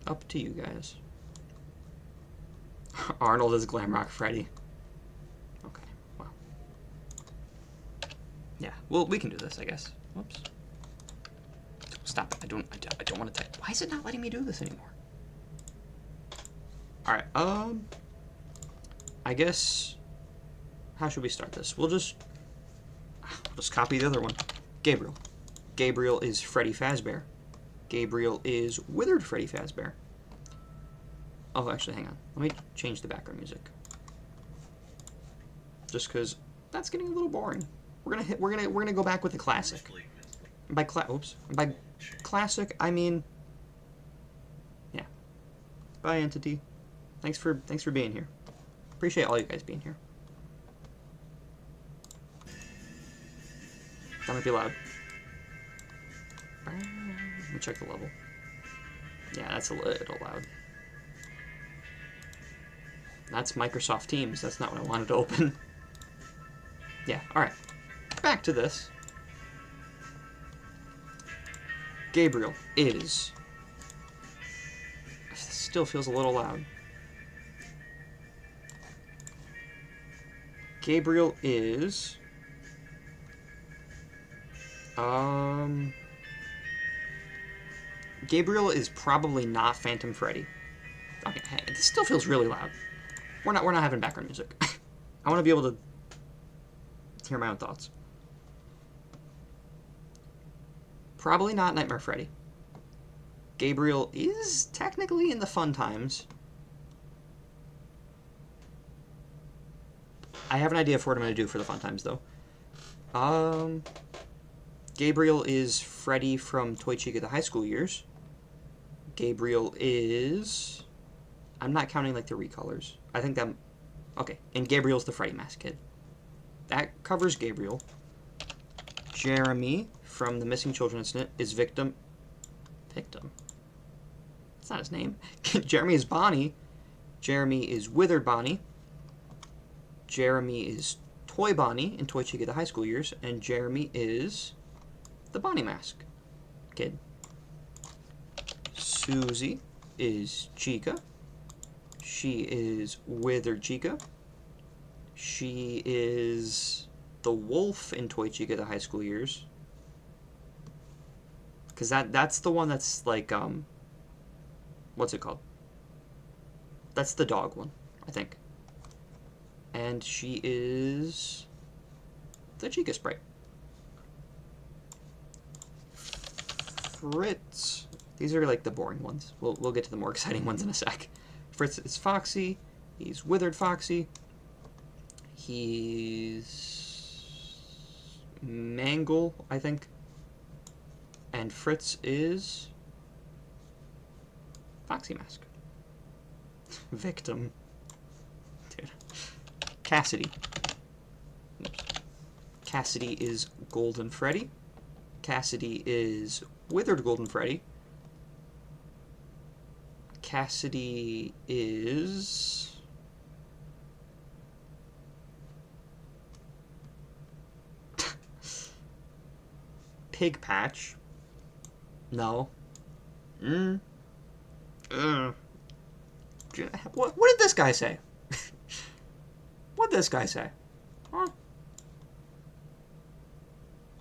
Speaker 1: Up to you guys. Arnold is Glamrock Freddy. Okay, wow. Yeah, well, we can do this, I guess. Whoops. Stop it. I don't want to type. Why is it not letting me do this anymore? Alright, I guess, how should we start this? We'll just copy the other one. Gabriel. Gabriel is Freddy Fazbear. Gabriel is Withered Freddy Fazbear. Oh, actually, hang on. Let me change the background music. Just because that's getting a little boring. We're gonna go back with the classic. By classic. I mean, yeah. Bye, Entity. Thanks for being here. Appreciate all you guys being here. That might be loud. Let me check the level. Yeah, that's a little loud. That's Microsoft Teams. That's not what I wanted to open. Yeah, alright. Back to this. Gabriel is... Still feels a little loud. Gabriel is... Gabriel is probably not Phantom Freddy. Okay, it still feels really loud. We're not having background music. I want to be able to hear my own thoughts. Probably not Nightmare Freddy. Gabriel is technically in the Fun Times. I have an idea for what I'm going to do for the Fun Times, though. Gabriel is Freddy from Toy Chica the High School Years. Gabriel is... I'm not counting, like, the recolors. I think that... Okay, and Gabriel's the Freddy Mask Kid. That covers Gabriel. Jeremy from the Missing Children incident is Victim. That's not his name. Jeremy is Bonnie. Jeremy is Withered Bonnie. Jeremy is Toy Bonnie in Toy Chica the High School Years. And Jeremy is the Bonnie Mask Kid. Susie is Chica. She is Withered Chica. She is the wolf in Toy Chica the High School Years. Because that's the one that's like, what's it called? That's the dog one, I think. And she is the Chica Sprite. Fritz. These are like the boring ones. We'll get to the more exciting ones in a sec. Fritz is Foxy. He's Withered Foxy. He's Mangle, I think. And Fritz is Foxy Mask. Victim. Dude. Cassidy. Oops. Cassidy is Golden Freddy. Cassidy is Withered Golden Freddy. Cassidy is... Pig Patch. No. What did this guy say? What did this guy say? Huh?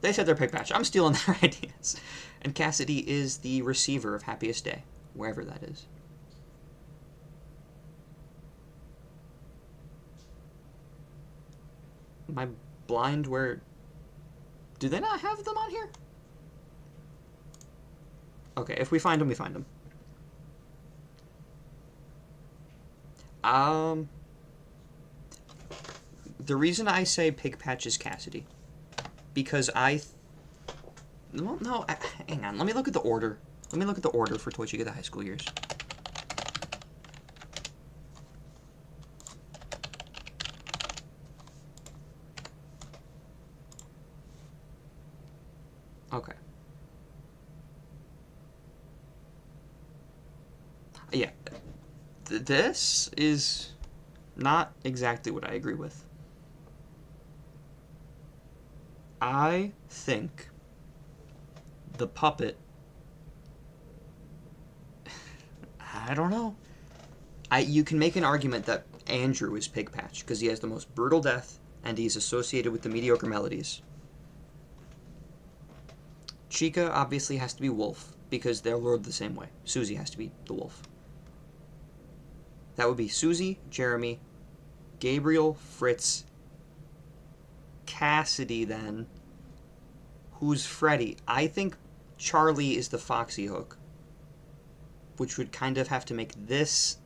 Speaker 1: They said they're Pig Patch. I'm stealing their ideas. And Cassidy is the receiver of Happiest Day, wherever that is. Am I blind where... Do they not have them on here? Okay, if we find them, we find them. The reason I say Pig Patch is Cassidy, because well, no, hang on. Let me look at the order. Let me look at the order for Toy Chica the High School Years. Okay. Yeah. This is not exactly what I agree with. I think the puppet... I don't know. You can make an argument that Andrew is Pig Patch because he has the most brutal death and he's associated with the mediocre melodies. Chica obviously has to be Wolf because they're lured the same way. Susie has to be the Wolf. That would be Susie, Jeremy, Gabriel, Fritz, Cassidy then. Who's Freddy? I think Charlie is the Foxy Hook, which would kind of have to make this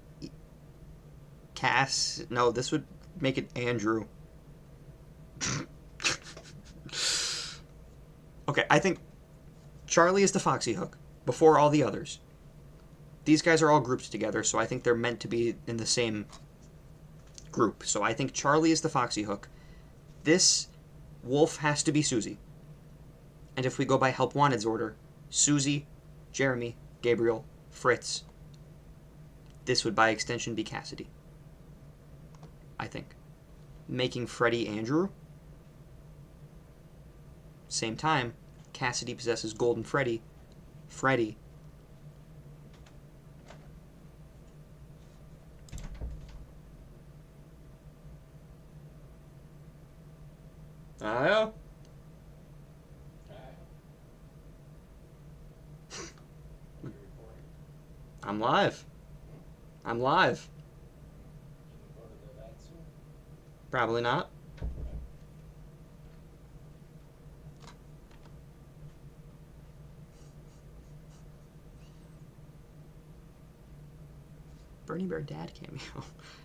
Speaker 1: No, this would make it Andrew. Okay, I think Charlie is the Foxy Hook, before all the others. These guys are all grouped together, so I think they're meant to be in the same group. So I think Charlie is the Foxy Hook. This wolf has to be Susie. And if we go by Help Wanted's order, Susie, Jeremy, Gabriel, Fritz, this would by extension be Cassidy. I think. Making Freddy Andrew. Same time, Cassidy possesses Golden Freddy. Freddy. Ayo. I'm live. I'm live. Probably not. Bernie Bear Dad cameo.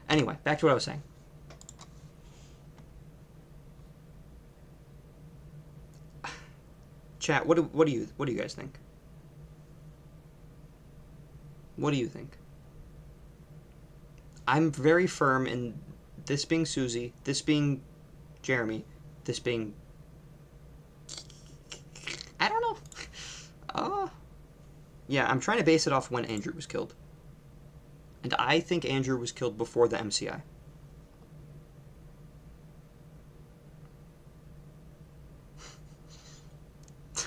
Speaker 1: Anyway, back to what I was saying. Chat, what do you guys think? What do you think? I'm very firm in this being Susie, this being Jeremy, this being... I don't know. Yeah, I'm trying to base it off when Andrew was killed. And I think Andrew was killed before the MCI.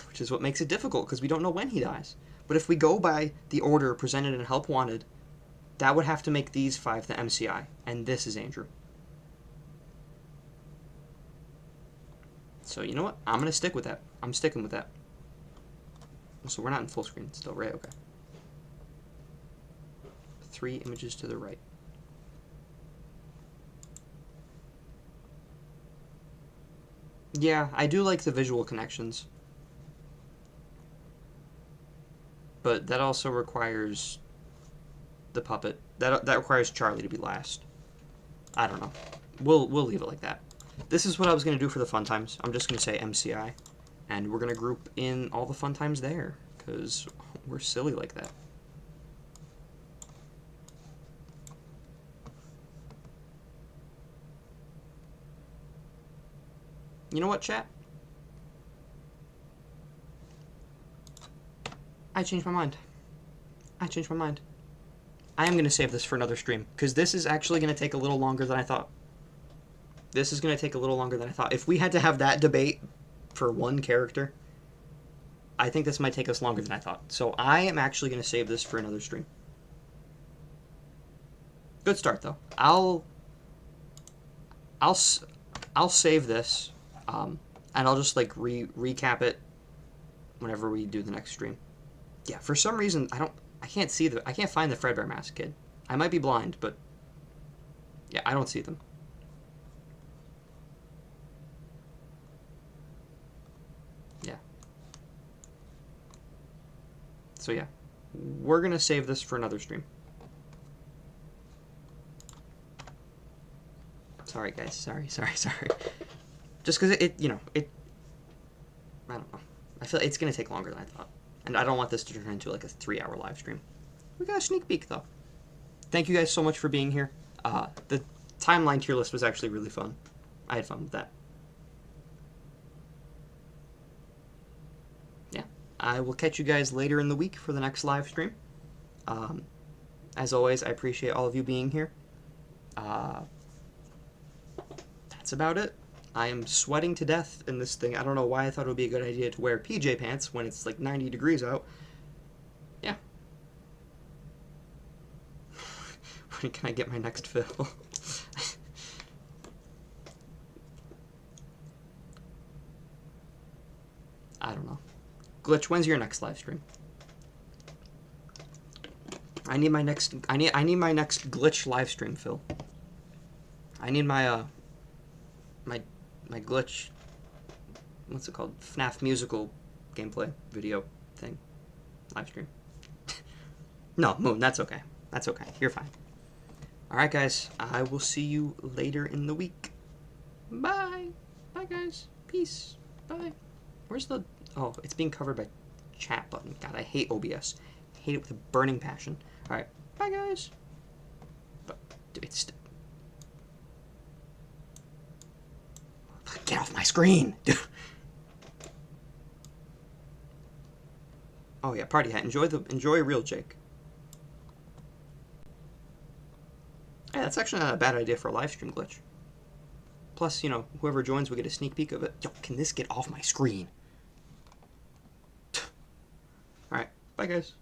Speaker 1: Which is what makes it difficult, because we don't know when he dies. But if we go by the order presented in Help Wanted, that would have to make these 5 the MCI. And this is Andrew. So, you know what? I'm going to stick with that. I'm sticking with that. So we're not in full screen still, right? Okay. 3 images to the right. Yeah, I do like the visual connections. But that also requires the puppet. That requires Charlie to be last. I don't know. We'll leave it like that. This is what I was going to do for the fun times. I'm just going to say MCI. And we're going to group in all the fun times there. Because we're silly like that. You know what, chat? I changed my mind. I changed my mind. I am going to save this for another stream, because this is actually going to take a little longer than I thought. This is going to take a little longer than I thought. If we had to have that debate for one character, I think this might take us longer than I thought. So I am actually going to save this for another stream. Good start, though. I'll save this, and I'll just like recap it whenever we do the next stream. Yeah, for some reason I can't find the Fredbear Mask kid. I might be blind, but yeah, I don't see them. Yeah. So yeah, we're gonna save this for another stream. Sorry guys, sorry. Just because it I don't know. I feel it's gonna take longer than I thought. And I don't want this to turn into like a 3-hour live stream. We got a sneak peek though. Thank you guys so much for being here. The timeline tier list was actually really fun. I had fun with that. Yeah. I will catch you guys later in the week for the next live stream. As always, I appreciate all of you being here. That's about it. I am sweating to death in this thing. I don't know why I thought it would be a good idea to wear PJ pants when it's like 90 degrees out. Yeah. When can I get my next fill? I don't know. Glitch, when's your next live stream? I need my next Glitch live stream, Phil. I need my my Glitch, what's it called? Fnaf musical gameplay video thing. Live stream. No, Moon, that's okay. That's okay. You're fine. Alright, guys. I will see you later in the week. Bye. Bye, guys. Peace. Bye. Where's the... Oh, it's being covered by chat button. God, I hate OBS. I hate it with a burning passion. Alright, bye guys. But, it's... Get off my screen! Oh yeah, party hat. Enjoy real Jake. Yeah, that's actually not a bad idea for a live stream glitch. Plus, you know, whoever joins will get a sneak peek of it. Yo, can this get off my screen? Alright, bye guys.